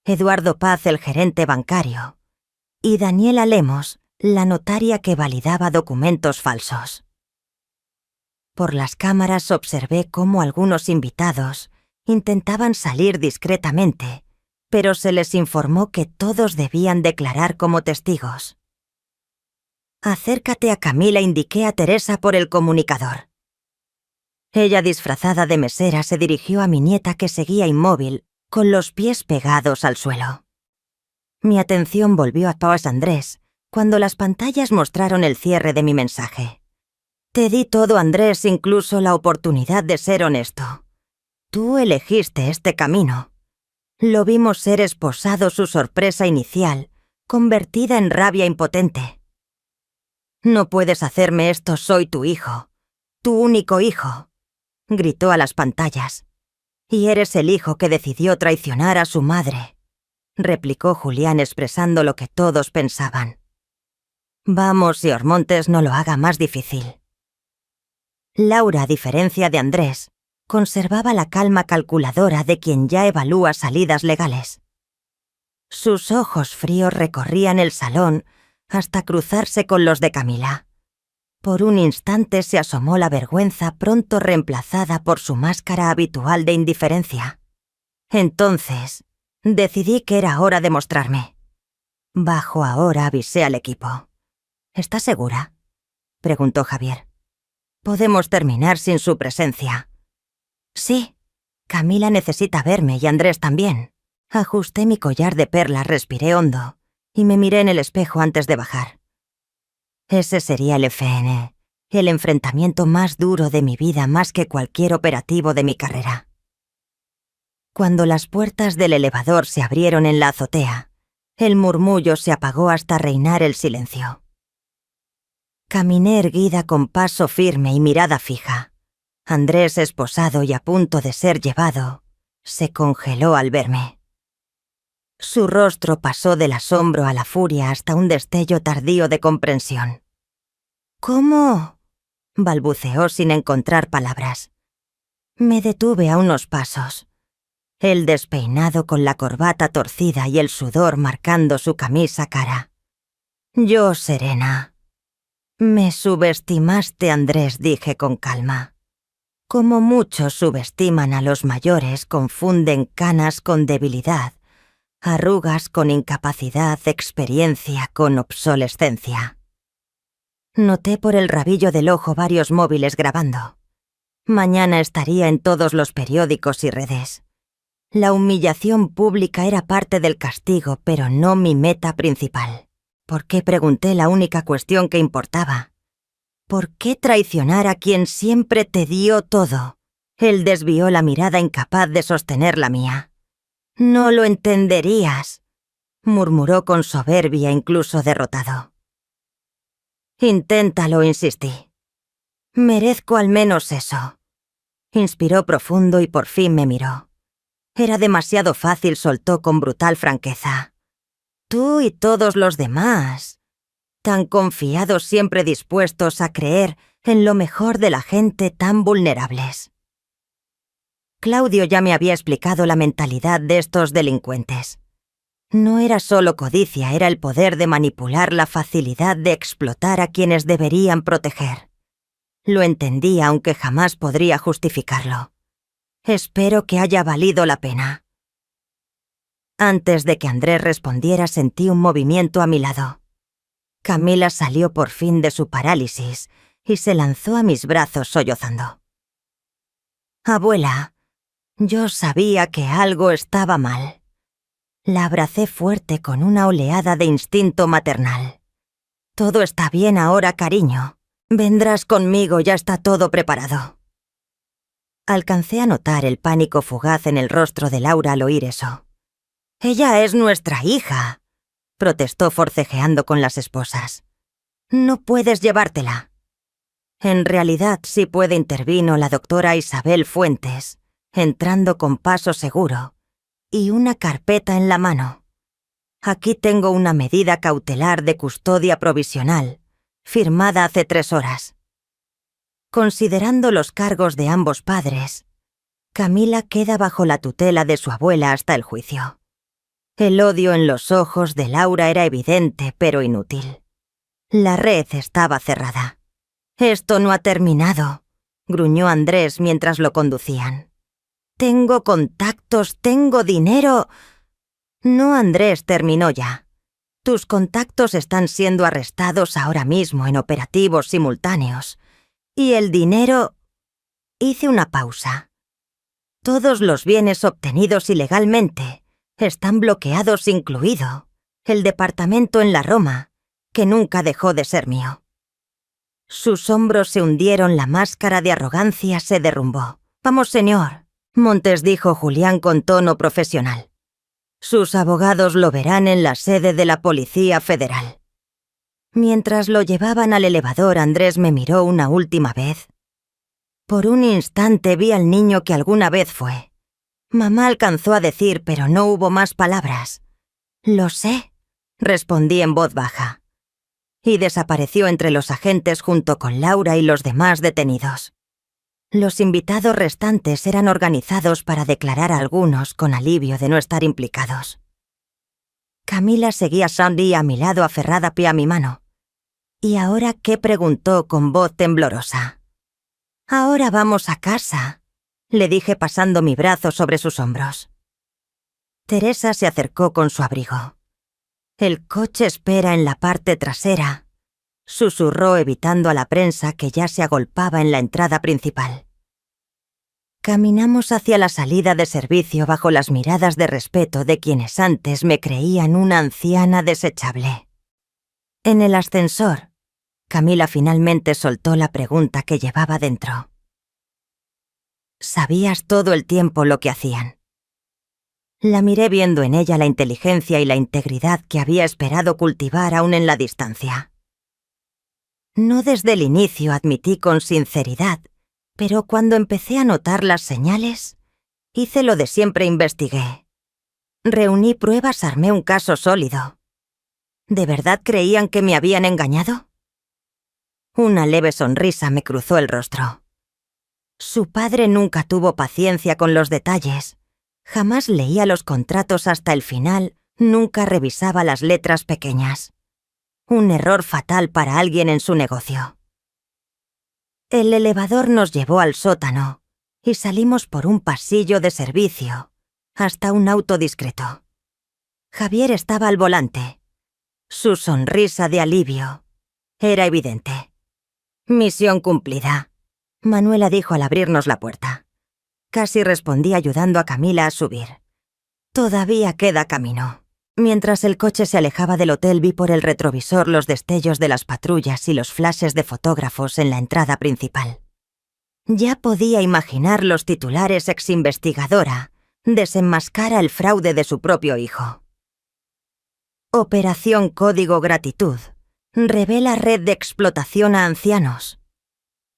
Eduardo Paz, el gerente bancario, y Daniela Lemos, la notaria que validaba documentos falsos. Por las cámaras observé cómo algunos invitados intentaban salir discretamente, pero se les informó que todos debían declarar como testigos. «Acércate a Camila», indiqué a Teresa por el comunicador. Ella, disfrazada de mesera, se dirigió a mi nieta, que seguía inmóvil, con los pies pegados al suelo. Mi atención volvió a Paz Andrés cuando las pantallas mostraron el cierre de mi mensaje. «Te di todo, Andrés, incluso la oportunidad de ser honesto. Tú elegiste este camino». Lo vimos ser esposado, su sorpresa inicial, convertida en rabia impotente. «No puedes hacerme esto, soy tu hijo, tu único hijo», gritó a las pantallas. «Y eres el hijo que decidió traicionar a su madre», replicó Julián, expresando lo que todos pensaban. «Vamos, si Ormontes no lo haga más difícil». Laura, a diferencia de Andrés, conservaba la calma calculadora de quien ya evalúa salidas legales. Sus ojos fríos recorrían el salón hasta cruzarse con los de Camila. Por un instante se asomó la vergüenza, pronto reemplazada por su máscara habitual de indiferencia. Entonces, decidí que era hora de mostrarme. Bajo ahora avisé al equipo. «¿Estás segura?», preguntó Javier. «Podemos terminar sin su presencia». «Sí, Camila necesita verme y Andrés también». Ajusté mi collar de perlas, respiré hondo y me miré en el espejo antes de bajar. Ese sería el FN, el enfrentamiento más duro de mi vida, más que cualquier operativo de mi carrera. Cuando las puertas del elevador se abrieron en la azotea, el murmullo se apagó hasta reinar el silencio. Caminé erguida con paso firme y mirada fija. Andrés, esposado y a punto de ser llevado, se congeló al verme. Su rostro pasó del asombro a la furia hasta un destello tardío de comprensión. «¿Cómo?», balbuceó sin encontrar palabras. Me detuve a unos pasos. El despeinado con la corbata torcida y el sudor marcando su camisa cara. «Yo, serena». «Me subestimaste, Andrés», dije con calma. «Como muchos subestiman a los mayores, confunden canas con debilidad, arrugas con incapacidad, experiencia con obsolescencia». Noté por el rabillo del ojo varios móviles grabando. Mañana estaría en todos los periódicos y redes. La humillación pública era parte del castigo, pero no mi meta principal. ¿Por qué?, pregunté la única cuestión que importaba. ¿Por qué traicionar a quien siempre te dio todo? Él desvió la mirada, incapaz de sostener la mía. «No lo entenderías», murmuró con soberbia, incluso derrotado. «Inténtalo», insistí. «Merezco al menos eso». Inspiró profundo y por fin me miró. Era demasiado fácil, soltó con brutal franqueza. «Tú y todos los demás, tan confiados, siempre dispuestos a creer en lo mejor de la gente, tan vulnerables». Claudio ya me había explicado la mentalidad de estos delincuentes. No era solo codicia, era el poder de manipular, la facilidad de explotar a quienes deberían proteger. Lo entendía, aunque jamás podría justificarlo. Espero que haya valido la pena. Antes de que Andrés respondiera, sentí un movimiento a mi lado. Camila salió por fin de su parálisis y se lanzó a mis brazos sollozando. «Abuela, yo sabía que algo estaba mal». La abracé fuerte con una oleada de instinto maternal. «Todo está bien ahora, cariño. Vendrás conmigo, ya está todo preparado». Alcancé a notar el pánico fugaz en el rostro de Laura al oír eso. «Ella es nuestra hija», protestó forcejeando con las esposas. «No puedes llevártela». «En realidad sí puede», intervino la doctora Isabel Fuentes, entrando con paso seguro y una carpeta en la mano. «Aquí tengo una medida cautelar de custodia provisional firmada hace 3 horas. Considerando los cargos de ambos padres, Camila queda bajo la tutela de su abuela hasta el juicio. El odio en los ojos de Laura era evidente, pero inútil. La red estaba cerrada. «Esto no ha terminado», gruñó Andrés mientras lo conducían. «Tengo contactos, tengo dinero». «No, Andrés, terminó ya. Tus contactos están siendo arrestados ahora mismo en operativos simultáneos. Y el dinero...» Hice una pausa. «Todos los bienes obtenidos ilegalmente están bloqueados, incluido el departamento en la Roma, que nunca dejó de ser mío». Sus hombros se hundieron, la máscara de arrogancia se derrumbó. «Vamos, señor», Montes dijo Julián con tono profesional. «Sus abogados lo verán en la sede de la Policía Federal». Mientras lo llevaban al elevador, Andrés me miró una última vez. Por un instante vi al niño que alguna vez fue. Mamá alcanzó a decir, pero no hubo más palabras. «Lo sé», respondí en voz baja. Y desapareció entre los agentes junto con Laura y los demás detenidos. Los invitados restantes eran organizados para declarar a algunos con alivio de no estar implicados. Camila seguía a Sandy a mi lado aferrada pie a mi mano. «¿Y ahora qué?», preguntó con voz temblorosa. «Ahora vamos a casa», le dije pasando mi brazo sobre sus hombros. Teresa se acercó con su abrigo. «El coche espera en la parte trasera», susurró evitando a la prensa que ya se agolpaba en la entrada principal. Caminamos hacia la salida de servicio bajo las miradas de respeto de quienes antes me creían una anciana desechable. En el ascensor, Camila finalmente soltó la pregunta que llevaba dentro. «¿Sabías todo el tiempo lo que hacían?». La miré viendo en ella la inteligencia y la integridad que había esperado cultivar aún en la distancia. No desde el inicio, admití con sinceridad, pero cuando empecé a notar las señales, hice lo de siempre, investigué. Reuní pruebas, armé un caso sólido. ¿De verdad creían que me habían engañado? Una leve sonrisa me cruzó el rostro. Su padre nunca tuvo paciencia con los detalles. Jamás leía los contratos hasta el final, nunca revisaba las letras pequeñas. Un error fatal para alguien en su negocio. El elevador nos llevó al sótano y salimos por un pasillo de servicio hasta un auto discreto. Javier estaba al volante. Su sonrisa de alivio era evidente. «Misión cumplida», Manuela dijo al abrirnos la puerta. Casi respondí ayudando a Camila a subir. «Todavía queda camino». Mientras el coche se alejaba del hotel, vi por el retrovisor los destellos de las patrullas y los flashes de fotógrafos en la entrada principal. Ya podía imaginar los titulares: «Exinvestigadora desenmascara el fraude de su propio hijo». «Operación Código Gratitud revela red de explotación a ancianos».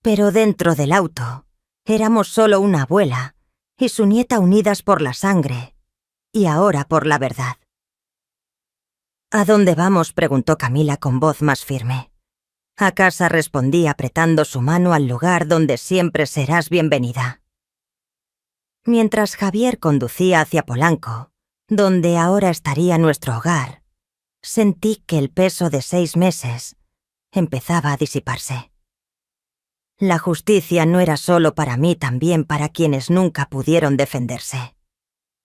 Pero dentro del auto éramos solo una abuela y su nieta unidas por la sangre y ahora por la verdad. «¿A dónde vamos?», preguntó Camila con voz más firme. «A casa», respondí apretando su mano, «al lugar donde siempre serás bienvenida». Mientras Javier conducía hacia Polanco, donde ahora estaría nuestro hogar, sentí que el peso de 6 meses empezaba a disiparse. La justicia no era solo para mí, también para quienes nunca pudieron defenderse.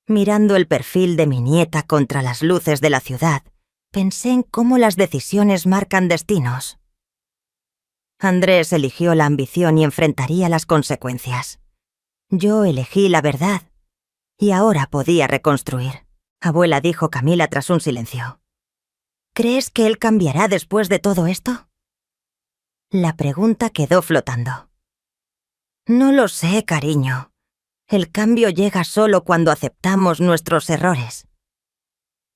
Mirando el perfil de mi nieta contra las luces de la ciudad, pensé en cómo las decisiones marcan destinos. Andrés eligió la ambición y enfrentaría las consecuencias. Yo elegí la verdad y ahora podía reconstruir. «Abuela», dijo Camila tras un silencio. «¿Crees que él cambiará después de todo esto?». La pregunta quedó flotando. «No lo sé, cariño. El cambio llega solo cuando aceptamos nuestros errores.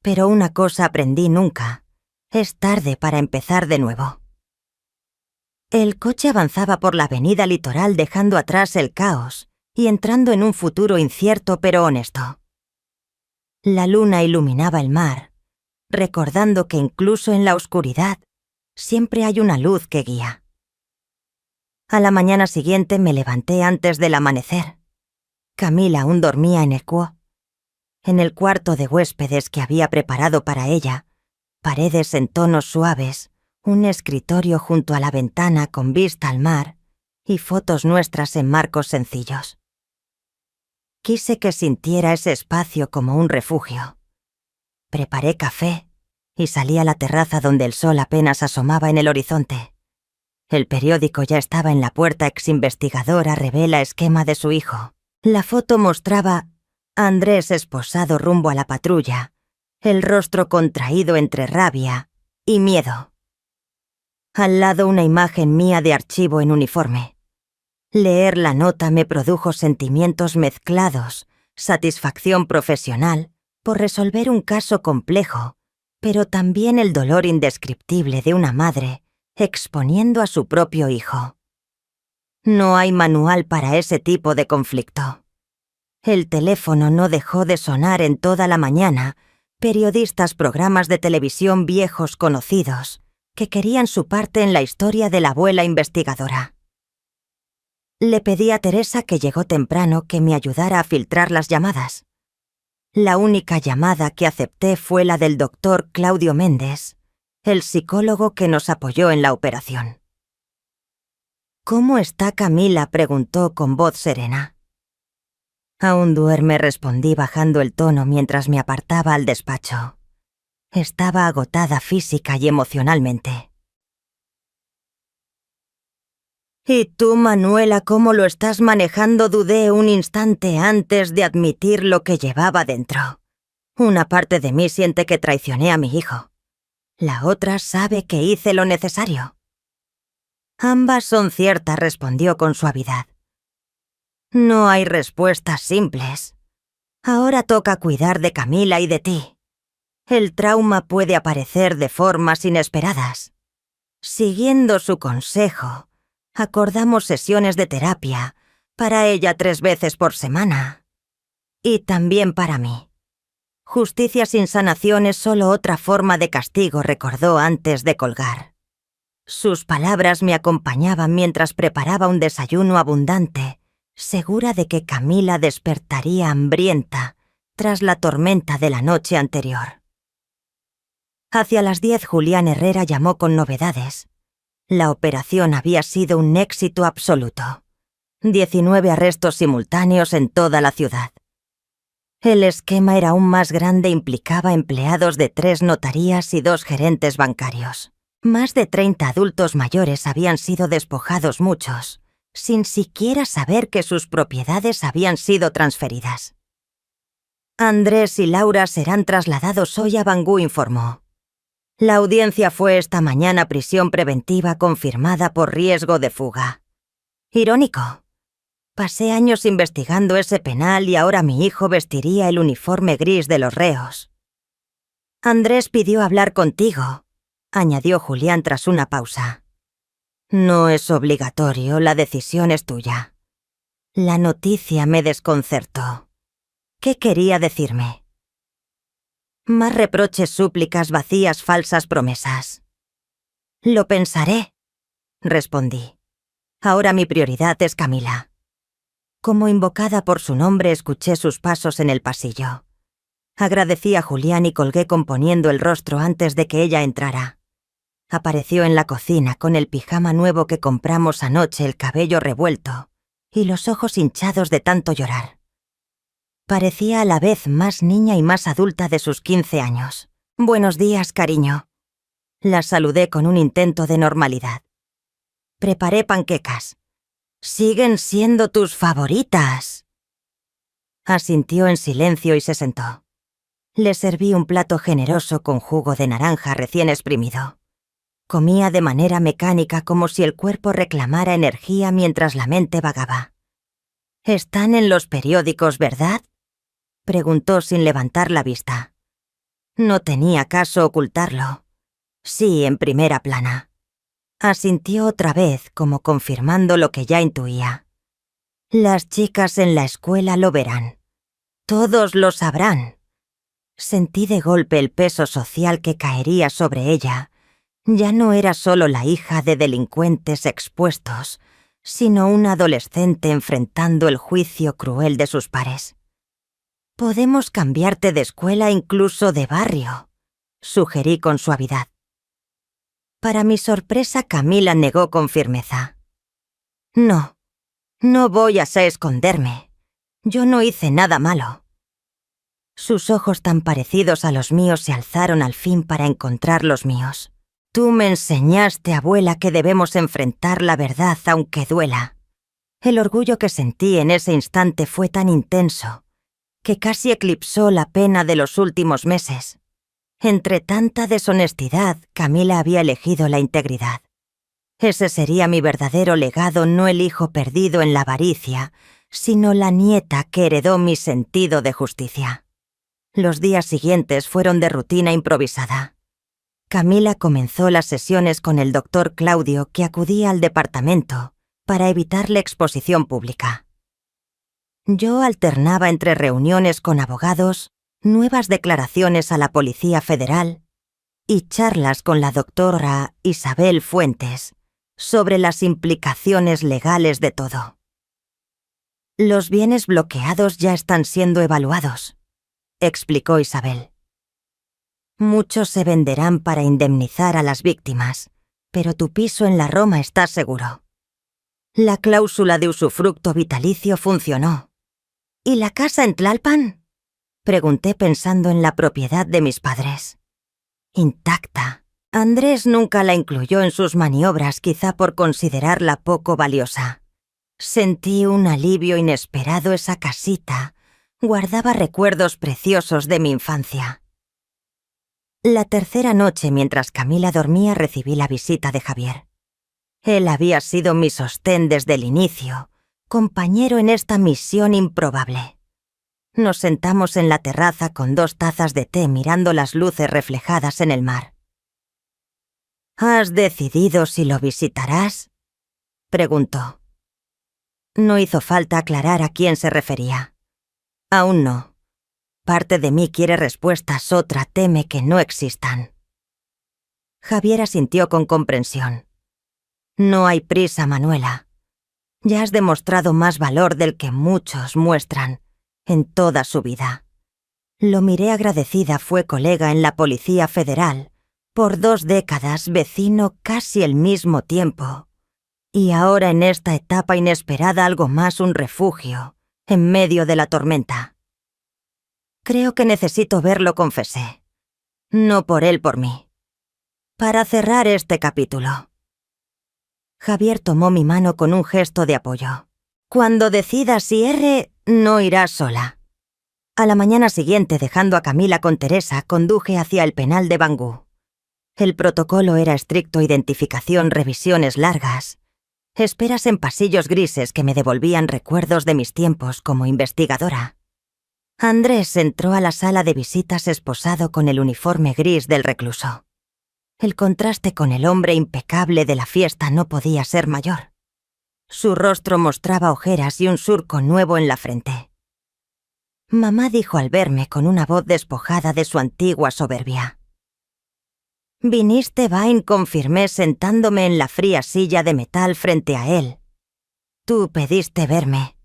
Pero una cosa aprendí nunca: es tarde para empezar de nuevo». El coche avanzaba por la avenida Litoral dejando atrás el caos y entrando en un futuro incierto pero honesto. La luna iluminaba el mar, recordando que incluso en la oscuridad Siempre hay una luz que guía. A la mañana siguiente me levanté antes del amanecer. Camila aún dormía en el cuo. En el cuarto de huéspedes que había preparado para ella, paredes en tonos suaves, un escritorio junto a la ventana con vista al mar y fotos nuestras en marcos sencillos. Quise que sintiera ese espacio como un refugio. Preparé café y salí a la terraza donde el sol apenas asomaba en el horizonte. El periódico ya estaba en la puerta. Exinvestigadora revela esquema de su hijo. La foto mostraba a Andrés esposado rumbo a la patrulla, el rostro contraído entre rabia y miedo. Al lado una imagen mía de archivo en uniforme. Leer la nota me produjo sentimientos mezclados, satisfacción profesional por resolver un caso complejo, pero también el dolor indescriptible de una madre exponiendo a su propio hijo. No hay manual para ese tipo de conflicto. El teléfono no dejó de sonar en toda la mañana. Periodistas, programas de televisión viejos conocidos que querían su parte en la historia de la abuela investigadora. Le pedí a Teresa, que llegó temprano, que me ayudara a filtrar las llamadas. La única llamada que acepté fue la del doctor Claudio Méndez, el psicólogo que nos apoyó en la operación. «¿Cómo está Camila?», preguntó con voz serena. «Aún duerme», respondí bajando el tono mientras me apartaba al despacho. Estaba agotada física y emocionalmente. «¿Y tú, Manuela, cómo lo estás manejando?», dudé un instante antes de admitir lo que llevaba dentro. Una parte de mí siente que traicioné a mi hijo. La otra sabe que hice lo necesario. «Ambas son ciertas», respondió con suavidad. «No hay respuestas simples. Ahora toca cuidar de Camila y de ti. El trauma puede aparecer de formas inesperadas. Siguiendo su consejo, acordamos sesiones de terapia para ella 3 veces por semana. Y también para mí. Justicia sin sanación es solo otra forma de castigo», recordó antes de colgar. Sus palabras me acompañaban mientras preparaba un desayuno abundante, segura de que Camila despertaría hambrienta tras la tormenta de la noche anterior. Hacia las 10 Julián Herrera llamó con novedades. La operación había sido un éxito absoluto. 19 arrestos simultáneos en toda la ciudad. El esquema era aún más grande, implicaba empleados de 3 notarías y 2 gerentes bancarios. Más de 30 adultos mayores habían sido despojados, muchos, sin siquiera saber que sus propiedades habían sido transferidas. «Andrés y Laura serán trasladados hoy a Bangú», informó. La audiencia fue esta mañana. Prisión preventiva confirmada por riesgo de fuga. Irónico. Pasé años investigando ese penal y ahora mi hijo vestiría el uniforme gris de los reos. «Andrés pidió hablar contigo», añadió Julián tras una pausa. «No es obligatorio, la decisión es tuya». La noticia me desconcertó. ¿Qué quería decirme? Más reproches, súplicas vacías, falsas promesas. «Lo pensaré», respondí. «Ahora mi prioridad es Camila». Como invocada por su nombre, escuché sus pasos en el pasillo. Agradecí a Julián y colgué componiendo el rostro antes de que ella entrara. Apareció en la cocina con el pijama nuevo que compramos anoche, el cabello revuelto y los ojos hinchados de tanto llorar. Parecía a la vez más niña y más adulta de sus 15 años. «Buenos días, cariño». La saludé con un intento de normalidad. «Preparé panquecas». «Siguen siendo tus favoritas». Asintió en silencio y se sentó. Le serví un plato generoso con jugo de naranja recién exprimido. Comía de manera mecánica, como si el cuerpo reclamara energía mientras la mente vagaba. «Están en los periódicos, ¿verdad?», preguntó sin levantar la vista. No tenía caso ocultarlo. «Sí, en primera plana». Asintió otra vez, como confirmando lo que ya intuía. «Las chicas en la escuela lo verán. Todos lo sabrán». Sentí de golpe el peso social que caería sobre ella, Ya no era solo la hija de delincuentes expuestos, sino una adolescente enfrentando el juicio cruel de sus pares. «Podemos cambiarte de escuela, incluso de barrio», sugerí con suavidad. Para mi sorpresa, Camila negó con firmeza. «No, no voy a esconderme. Yo no hice nada malo». Sus ojos tan parecidos a los míos se alzaron al fin para encontrar los míos. «Tú me enseñaste, abuela, que debemos enfrentar la verdad aunque duela». El orgullo que sentí en ese instante fue tan intenso que casi eclipsó la pena de los últimos meses. Entre tanta deshonestidad, Camila había elegido la integridad. Ese sería mi verdadero legado, no el hijo perdido en la avaricia, sino la nieta que heredó mi sentido de justicia. Los días siguientes fueron de rutina improvisada. Camila comenzó las sesiones con el doctor Claudio, que acudía al departamento para evitar la exposición pública. Yo alternaba entre reuniones con abogados, nuevas declaraciones a la Policía Federal y charlas con la doctora Isabel Fuentes sobre las implicaciones legales de todo. «Los bienes bloqueados ya están siendo evaluados», explicó Isabel. «Muchos se venderán para indemnizar a las víctimas, pero tu piso en la Roma está seguro. La cláusula de usufructo vitalicio funcionó». «¿Y la casa en Tlalpan?», pregunté pensando en la propiedad de mis padres. «Intacta. Andrés nunca la incluyó en sus maniobras, quizá por considerarla poco valiosa. Sentí un alivio inesperado. Esa casita guardaba recuerdos preciosos de mi infancia». La tercera noche, mientras Camila dormía, recibí la visita de Javier. Él había sido mi sostén desde el inicio, compañero en esta misión improbable. Nos sentamos en la terraza con 2 tazas de té mirando las luces reflejadas en el mar. «¿Has decidido si lo visitarás?», preguntó. No hizo falta aclarar a quién se refería. Aún no. Parte de mí quiere respuestas, otra teme que no existan. Javier asintió con comprensión. «No hay prisa, Manuela. Ya has demostrado más valor del que muchos muestran en toda su vida». Lo miré agradecida. Fue colega en la Policía Federal, por 2 décadas, vecino casi el mismo tiempo. Y ahora, en esta etapa inesperada, algo más, un refugio, en medio de la tormenta. «Creo que necesito verlo», confesé. «No por él, por mí. Para cerrar este capítulo». Javier tomó mi mano con un gesto de apoyo. «Cuando decidas si R, no irás sola». A la mañana siguiente, dejando a Camila con Teresa, conduje hacia el penal de Bangú. El protocolo era estricto: identificación, revisiones largas, esperas en pasillos grises que me devolvían recuerdos de mis tiempos como investigadora. Andrés entró a la sala de visitas esposado con el uniforme gris del recluso. El contraste con el hombre impecable de la fiesta no podía ser mayor. Su rostro mostraba ojeras y un surco nuevo en la frente. Mamá dijo al verme con una voz despojada de su antigua soberbia. «Viniste, Vain», confirmé sentándome en la fría silla de metal frente a él. «Tú pediste verme».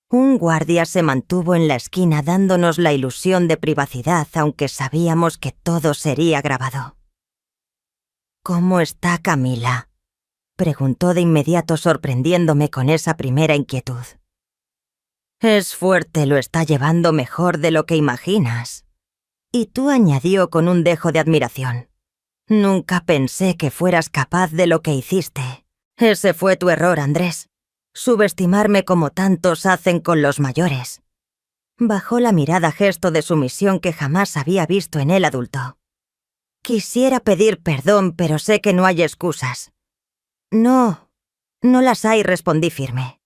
Un guardia se mantuvo en la esquina dándonos la ilusión de privacidad, aunque sabíamos que todo sería grabado. «¿Cómo está Camila?», preguntó de inmediato, sorprendiéndome con esa primera inquietud. «Es fuerte, lo está llevando mejor de lo que imaginas». Y tú, añadió con un dejo de admiración. «Nunca pensé que fueras capaz de lo que hiciste. Ese fue tu error, Andrés. Subestimarme como tantos hacen con los mayores». Bajó la mirada, gesto de sumisión que jamás había visto en el adulto. «Quisiera pedir perdón, pero sé que no hay excusas». No las hay», respondí firme.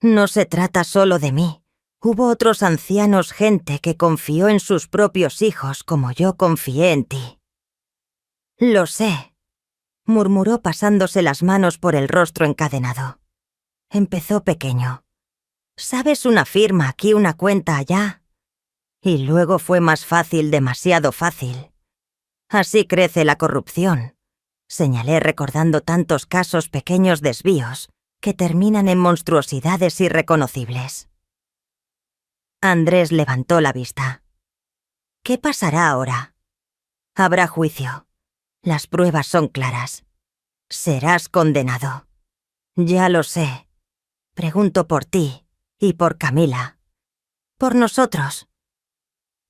«No se trata solo de mí. Hubo otros ancianos, gente que confió en sus propios hijos como yo confié en ti». «Lo sé», murmuró pasándose las manos por el rostro encadenado. Empezó pequeño. «¿Sabes? Una firma aquí, una cuenta allá». Y luego fue más fácil, demasiado fácil. Así crece la corrupción, señalé recordando tantos casos pequeños desvíos que terminan en monstruosidades irreconocibles. Andrés levantó la vista. ¿Qué pasará ahora? Habrá juicio. Las pruebas son claras. Serás condenado. Ya lo sé. Pregunto por ti y por Camila. Por nosotros.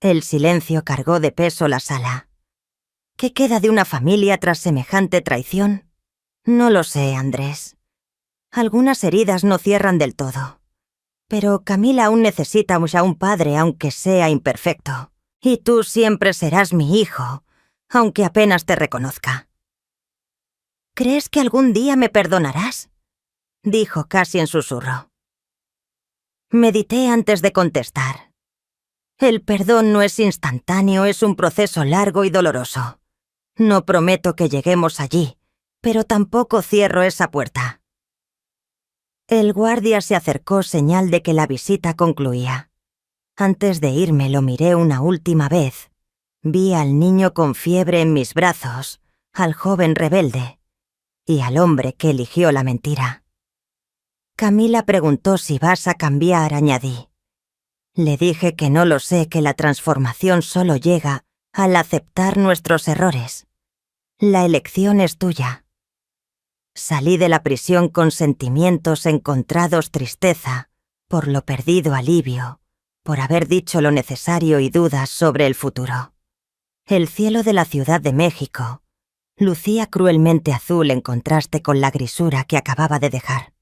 El silencio cargó de peso la sala. ¿Qué queda de una familia tras semejante traición? No lo sé, Andrés. Algunas heridas no cierran del todo. Pero Camila aún necesita a un padre, aunque sea imperfecto. Y tú siempre serás mi hijo, aunque apenas te reconozca. ¿Crees que algún día me perdonarás?, dijo casi en susurro. Medité antes de contestar. El perdón no es instantáneo, es un proceso largo y doloroso. No prometo que lleguemos allí, pero tampoco cierro esa puerta. El guardia se acercó, señal de que la visita concluía. Antes de irme lo miré una última vez. Vi al niño con fiebre en mis brazos, al joven rebelde y al hombre que eligió la mentira. Camila preguntó si vas a cambiar, añadí. Le dije que no lo sé, que la transformación solo llega al aceptar nuestros errores. La elección es tuya. Salí de la prisión con sentimientos encontrados: tristeza, por lo perdido; alivio, por haber dicho lo necesario; y dudas sobre el futuro. El cielo de la Ciudad de México lucía cruelmente azul en contraste con la grisura que acababa de dejar.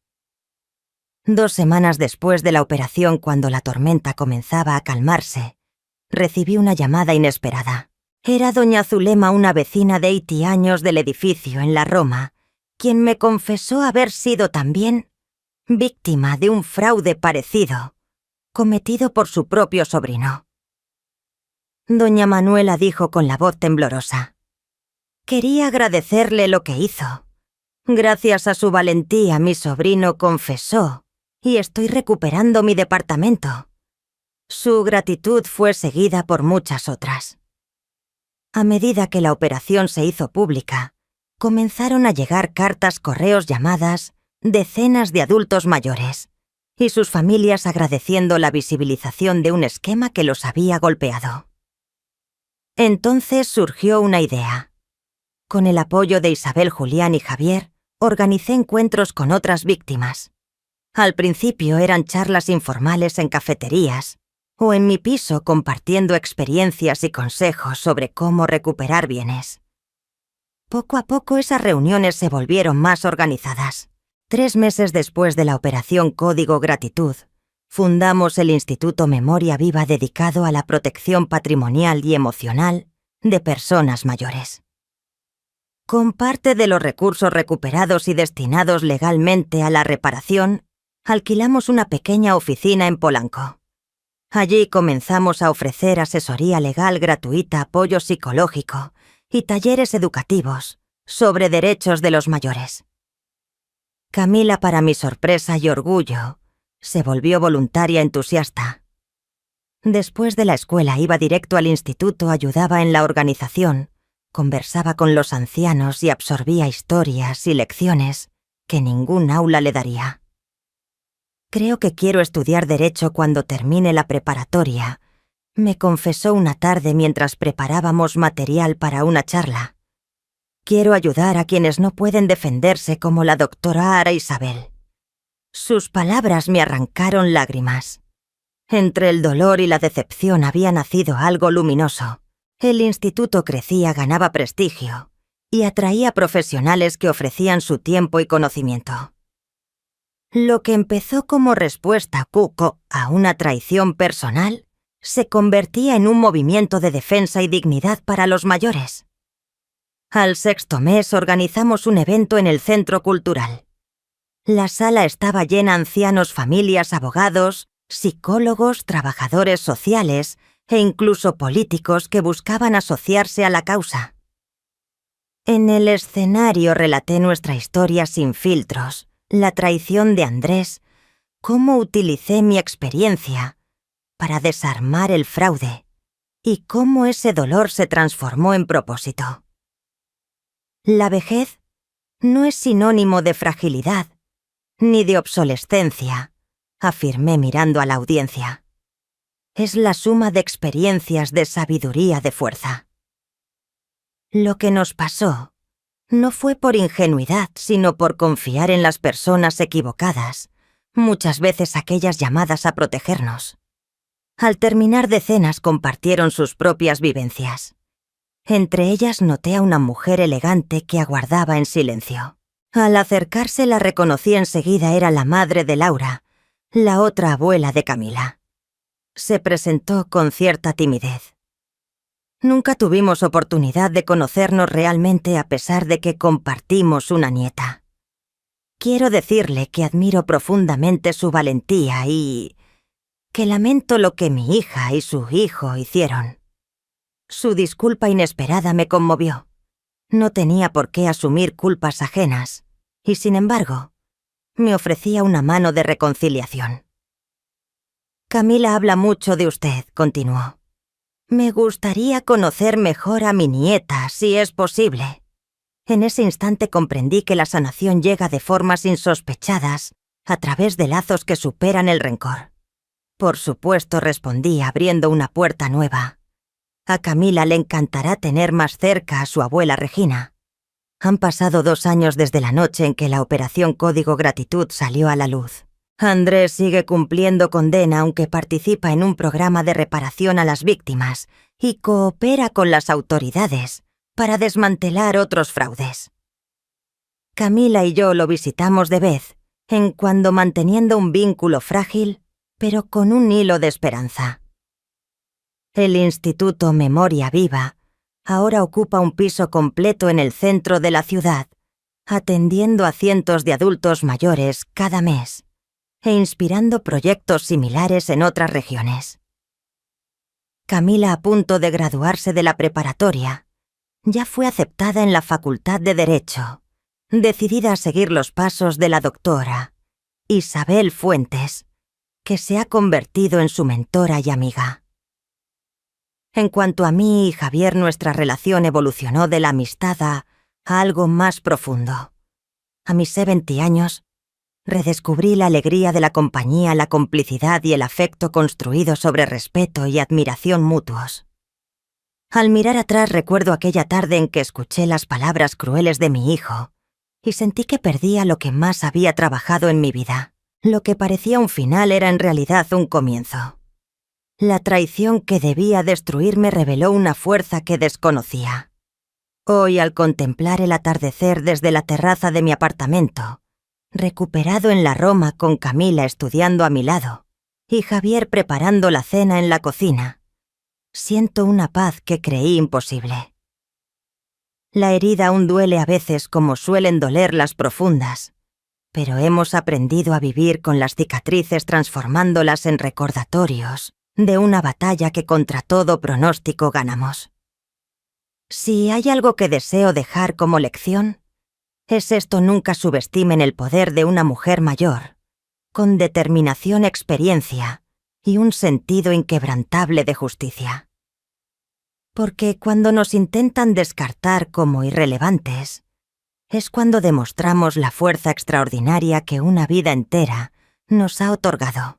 2 semanas después de la operación, cuando la tormenta comenzaba a calmarse, recibí una llamada inesperada. Era doña Zulema, una vecina de 80 años del edificio en la Roma, quien me confesó haber sido también víctima de un fraude parecido, cometido por su propio sobrino. Doña Manuela dijo con la voz temblorosa: «Quería agradecerle lo que hizo. Gracias a su valentía, mi sobrino confesó y estoy recuperando mi departamento». Su gratitud fue seguida por muchas otras. A medida que la operación se hizo pública, comenzaron a llegar cartas, correos, llamadas, decenas de adultos mayores y sus familias agradeciendo la visibilización de un esquema que los había golpeado. Entonces surgió una idea. Con el apoyo de Isabel, Julián y Javier, organicé encuentros con otras víctimas. Al principio eran charlas informales en cafeterías o en mi piso, compartiendo experiencias y consejos sobre cómo recuperar bienes. Poco a poco esas reuniones se volvieron más organizadas. 3 meses después de la operación Código Gratitud, fundamos el Instituto Memoria Viva, dedicado a la protección patrimonial y emocional de personas mayores. Con parte de los recursos recuperados y destinados legalmente a la reparación, alquilamos una pequeña oficina en Polanco. Allí comenzamos a ofrecer asesoría legal gratuita, apoyo psicológico y talleres educativos sobre derechos de los mayores. Camila, para mi sorpresa y orgullo, se volvió voluntaria entusiasta. Después de la escuela iba directo al instituto, ayudaba en la organización, conversaba con los ancianos y absorbía historias y lecciones que ningún aula le daría. «Creo que quiero estudiar Derecho cuando termine la preparatoria», me confesó una tarde mientras preparábamos material para una charla. «Quiero ayudar a quienes no pueden defenderse, como la doctora Ara Isabel». Sus palabras me arrancaron lágrimas. Entre el dolor y la decepción había nacido algo luminoso. El instituto crecía, ganaba prestigio y atraía profesionales que ofrecían su tiempo y conocimiento. Lo que empezó como respuesta cuco a una traición personal se convertía en un movimiento de defensa y dignidad para los mayores. Al 6º mes organizamos un evento en el Centro Cultural. La sala estaba llena: ancianos, familias, abogados, psicólogos, trabajadores sociales e incluso políticos que buscaban asociarse a la causa. En el escenario relaté nuestra historia sin filtros, la traición de Andrés, cómo utilicé mi experiencia para desarmar el fraude, y cómo ese dolor se transformó en propósito. La vejez no es sinónimo de fragilidad, ni de obsolescencia, afirmé mirando a la audiencia. Es la suma de experiencias, de sabiduría, de fuerza. Lo que nos pasó no fue por ingenuidad, sino por confiar en las personas equivocadas, muchas veces aquellas llamadas a protegernos. Al terminar decenas compartieron sus propias vivencias. Entre ellas noté a una mujer elegante que aguardaba en silencio. Al acercarse la reconocí enseguida, era la madre de Laura, la otra abuela de Camila. Se presentó con cierta timidez. Nunca tuvimos oportunidad de conocernos realmente a pesar de que compartimos una nieta. Quiero decirle que admiro profundamente su valentía y que lamento lo que mi hija y su hijo hicieron. Su disculpa inesperada me conmovió. No tenía por qué asumir culpas ajenas, y sin embargo, me ofrecía una mano de reconciliación. Camila habla mucho de usted, continuó. Me gustaría conocer mejor a mi nieta, si es posible. En ese instante comprendí que la sanación llega de formas insospechadas, a través de lazos que superan el rencor. Por supuesto, respondí, abriendo una puerta nueva. A Camila le encantará tener más cerca a su abuela Regina. Han pasado 2 años desde la noche en que la Operación Código Gratitud salió a la luz. Andrés sigue cumpliendo condena, aunque participa en un programa de reparación a las víctimas y coopera con las autoridades para desmantelar otros fraudes. Camila y yo lo visitamos de vez en cuando, manteniendo un vínculo frágil, pero con un hilo de esperanza. El Instituto Memoria Viva ahora ocupa un piso completo en el centro de la ciudad, atendiendo a cientos de adultos mayores cada mes e inspirando proyectos similares en otras regiones. Camila, a punto de graduarse de la preparatoria, ya fue aceptada en la Facultad de Derecho, decidida a seguir los pasos de la doctora Isabel Fuentes, que se ha convertido en su mentora y amiga. En cuanto a mí y Javier, nuestra relación evolucionó de la amistad a algo más profundo. A mis 20 años, redescubrí la alegría de la compañía, la complicidad y el afecto construido sobre respeto y admiración mutuos. Al mirar atrás recuerdo aquella tarde en que escuché las palabras crueles de mi hijo y sentí que perdía lo que más había trabajado en mi vida. Lo que parecía un final era en realidad un comienzo. La traición que debía destruirme reveló una fuerza que desconocía. Hoy, al contemplar el atardecer desde la terraza de mi apartamento, recuperado en la Roma con Camila estudiando a mi lado y Javier preparando la cena en la cocina, siento una paz que creí imposible. La herida aún duele a veces como suelen doler las profundas, pero hemos aprendido a vivir con las cicatrices, transformándolas en recordatorios de una batalla que contra todo pronóstico ganamos. Si hay algo que deseo dejar como lección, es esto: nunca subestimen el poder de una mujer mayor, con determinación, experiencia y un sentido inquebrantable de justicia. Porque cuando nos intentan descartar como irrelevantes, es cuando demostramos la fuerza extraordinaria que una vida entera nos ha otorgado.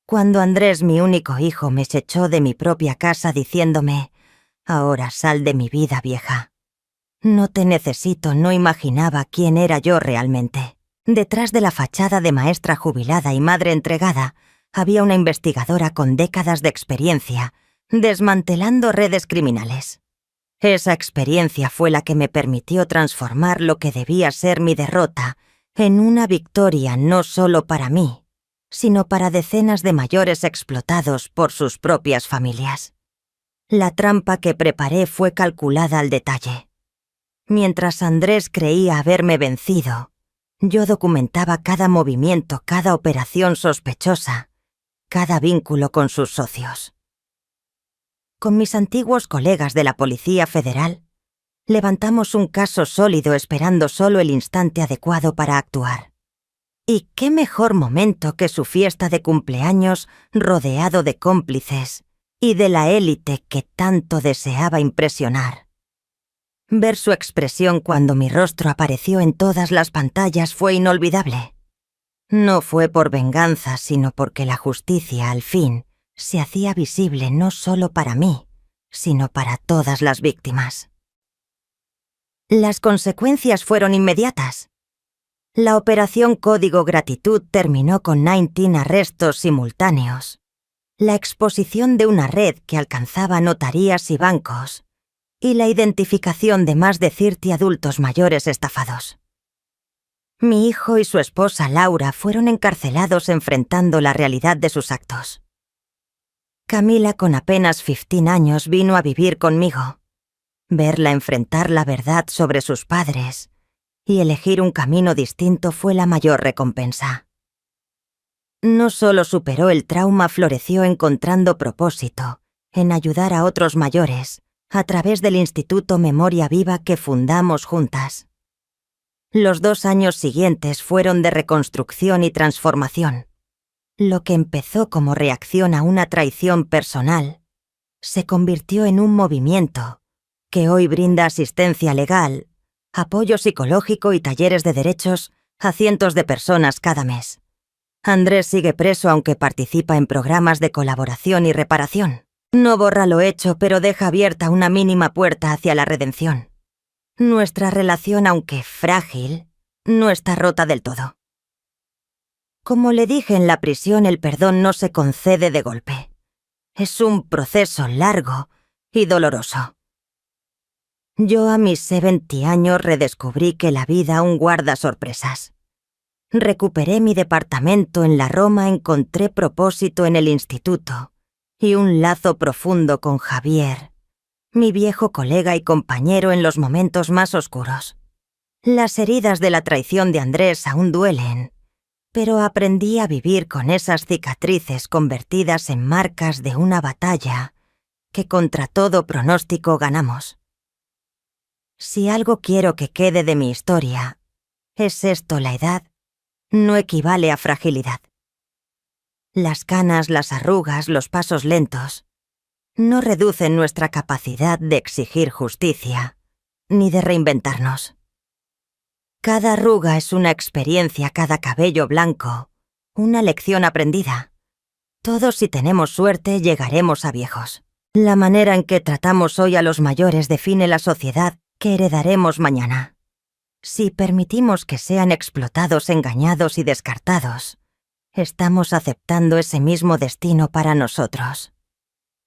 Cuando Andrés, mi único hijo, me echó de mi propia casa diciéndome: «Ahora sal de mi vida, vieja. No te necesito», no imaginaba quién era yo realmente. Detrás de la fachada de maestra jubilada y madre entregada, había una investigadora con décadas de experiencia, desmantelando redes criminales. Esa experiencia fue la que me permitió transformar lo que debía ser mi derrota en una victoria, no solo para mí, sino para decenas de mayores explotados por sus propias familias. La trampa que preparé fue calculada al detalle. Mientras Andrés creía haberme vencido, yo documentaba cada movimiento, cada operación sospechosa, cada vínculo con sus socios. Con mis antiguos colegas de la Policía Federal, levantamos un caso sólido esperando solo el instante adecuado para actuar. Y qué mejor momento que su fiesta de cumpleaños rodeado de cómplices y de la élite que tanto deseaba impresionar. Ver su expresión cuando mi rostro apareció en todas las pantallas fue inolvidable. No fue por venganza, sino porque la justicia, al fin, se hacía visible no solo para mí, sino para todas las víctimas. Las consecuencias fueron inmediatas. La operación Código Gratitud terminó con 19 arrestos simultáneos, la exposición de una red que alcanzaba notarías y bancos, y la identificación de más de 30 adultos mayores estafados. Mi hijo y su esposa Laura fueron encarcelados enfrentando la realidad de sus actos. Camila, con apenas 15 años, vino a vivir conmigo. Verla enfrentar la verdad sobre sus padres y elegir un camino distinto fue la mayor recompensa. No solo superó el trauma, floreció encontrando propósito en ayudar a otros mayores a través del Instituto Memoria Viva que fundamos juntas. Los 2 años siguientes fueron de reconstrucción y transformación. Lo que empezó como reacción a una traición personal se convirtió en un movimiento que hoy brinda asistencia legal, apoyo psicológico y talleres de derechos a cientos de personas cada mes. Andrés sigue preso aunque participa en programas de colaboración y reparación. No borra lo hecho, pero deja abierta una mínima puerta hacia la redención. Nuestra relación, aunque frágil, no está rota del todo. Como le dije en la prisión, el perdón no se concede de golpe. Es un proceso largo y doloroso. Yo a mis 70 años redescubrí que la vida aún guarda sorpresas. Recuperé mi departamento en la Roma, encontré propósito en el instituto y un lazo profundo con Javier, mi viejo colega y compañero en los momentos más oscuros. Las heridas de la traición de Andrés aún duelen, pero aprendí a vivir con esas cicatrices convertidas en marcas de una batalla que contra todo pronóstico ganamos. Si algo quiero que quede de mi historia, es esto: la edad no equivale a fragilidad. Las canas, las arrugas, los pasos lentos no reducen nuestra capacidad de exigir justicia ni de reinventarnos. Cada arruga es una experiencia, cada cabello blanco, una lección aprendida. Todos, si tenemos suerte, llegaremos a viejos. La manera en que tratamos hoy a los mayores define la sociedad que heredaremos mañana. Si permitimos que sean explotados, engañados y descartados, estamos aceptando ese mismo destino para nosotros.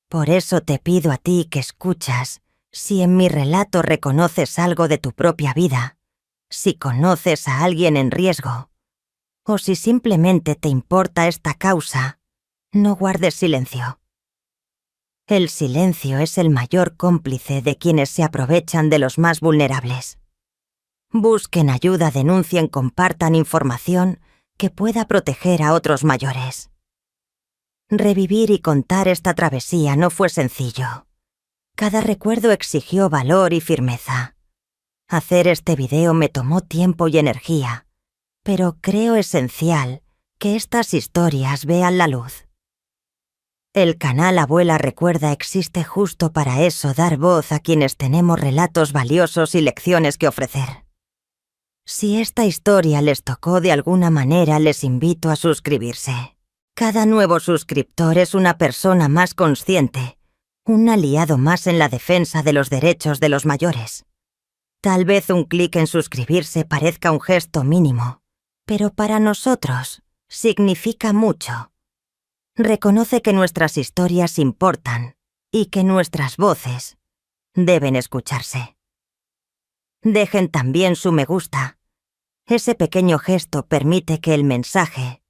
Por eso te pido a ti que escuchas, si en mi relato reconoces algo de tu propia vida, si conoces a alguien en riesgo, o si simplemente te importa esta causa, no guardes silencio. El silencio es el mayor cómplice de quienes se aprovechan de los más vulnerables. Busquen ayuda, denuncien, compartan información que pueda proteger a otros mayores. Revivir y contar esta travesía no fue sencillo. Cada recuerdo exigió valor y firmeza. Hacer este video me tomó tiempo y energía, pero creo esencial que estas historias vean la luz. El canal Abuela Recuerda existe justo para eso: dar voz a quienes tenemos relatos valiosos y lecciones que ofrecer. Si esta historia les tocó de alguna manera, les invito a suscribirse. Cada nuevo suscriptor es una persona más consciente, un aliado más en la defensa de los derechos de los mayores. Tal vez un clic en suscribirse parezca un gesto mínimo, pero para nosotros significa mucho. Reconoce que nuestras historias importan y que nuestras voces deben escucharse. Dejen también su me gusta. Ese pequeño gesto permite que el mensaje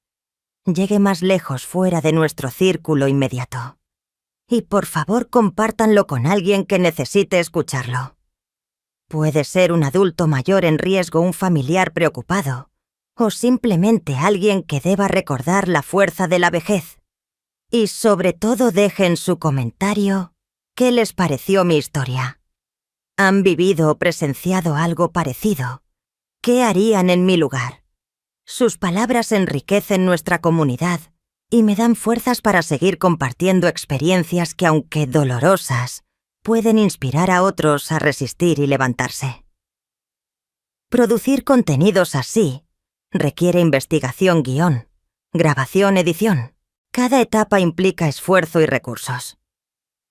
llegue más lejos, fuera de nuestro círculo inmediato. Y por favor, compártanlo con alguien que necesite escucharlo. Puede ser un adulto mayor en riesgo, un familiar preocupado, o simplemente alguien que deba recordar la fuerza de la vejez. Y sobre todo, dejen su comentario. ¿Qué les pareció mi historia? ¿Han vivido o presenciado algo parecido? ¿Qué harían en mi lugar? Sus palabras enriquecen nuestra comunidad y me dan fuerzas para seguir compartiendo experiencias que, aunque dolorosas, pueden inspirar a otros a resistir y levantarse. Producir contenidos así requiere investigación, guión, grabación, edición. Cada etapa implica esfuerzo y recursos.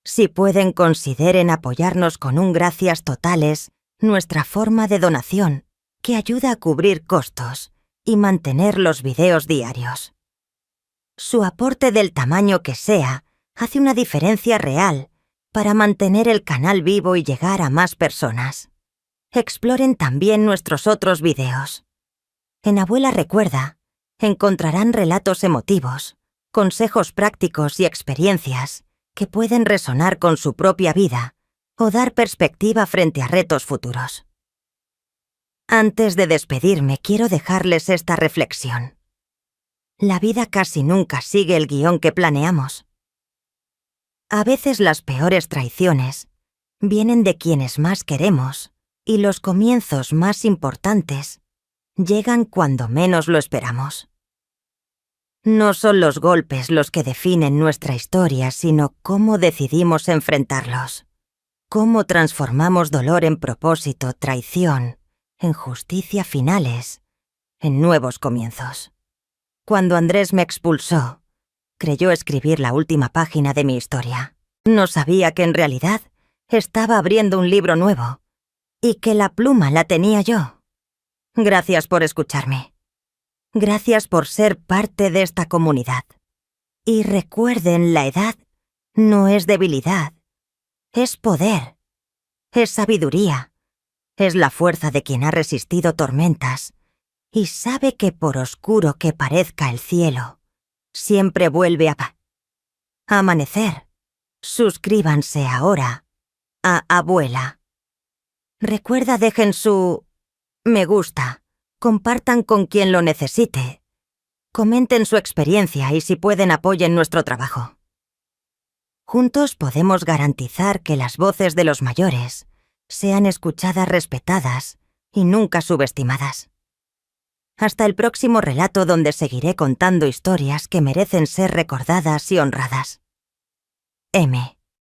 Si pueden, consideren apoyarnos con un gracias totales, nuestra forma de donación, que ayuda a cubrir costos y mantener los videos diarios. Su aporte del tamaño que sea hace una diferencia real para mantener el canal vivo y llegar a más personas. Exploren también nuestros otros videos. En Abuela Recuerda encontrarán relatos emotivos, consejos prácticos y experiencias que pueden resonar con su propia vida o dar perspectiva frente a retos futuros. Antes de despedirme, quiero dejarles esta reflexión. La vida casi nunca sigue el guión que planeamos. A veces las peores traiciones vienen de quienes más queremos y los comienzos más importantes llegan cuando menos lo esperamos. No son los golpes los que definen nuestra historia, sino cómo decidimos enfrentarlos, cómo transformamos dolor en propósito, traición, en justicia finales, en nuevos comienzos. Cuando Andrés me expulsó, creyó escribir la última página de mi historia. No sabía que en realidad estaba abriendo un libro nuevo y que la pluma la tenía yo. Gracias por escucharme. Gracias por ser parte de esta comunidad. Y recuerden, la edad no es debilidad, es poder, es sabiduría, es la fuerza de quien ha resistido tormentas y sabe que por oscuro que parezca el cielo, siempre vuelve a amanecer. Suscríbanse ahora a Abuela. Recuerda, dejen su me gusta. Compartan con quien lo necesite. Comenten su experiencia y, si pueden, apoyen nuestro trabajo. Juntos podemos garantizar que las voces de los mayores sean escuchadas, respetadas y nunca subestimadas. Hasta el próximo relato, donde seguiré contando historias que merecen ser recordadas y honradas. M.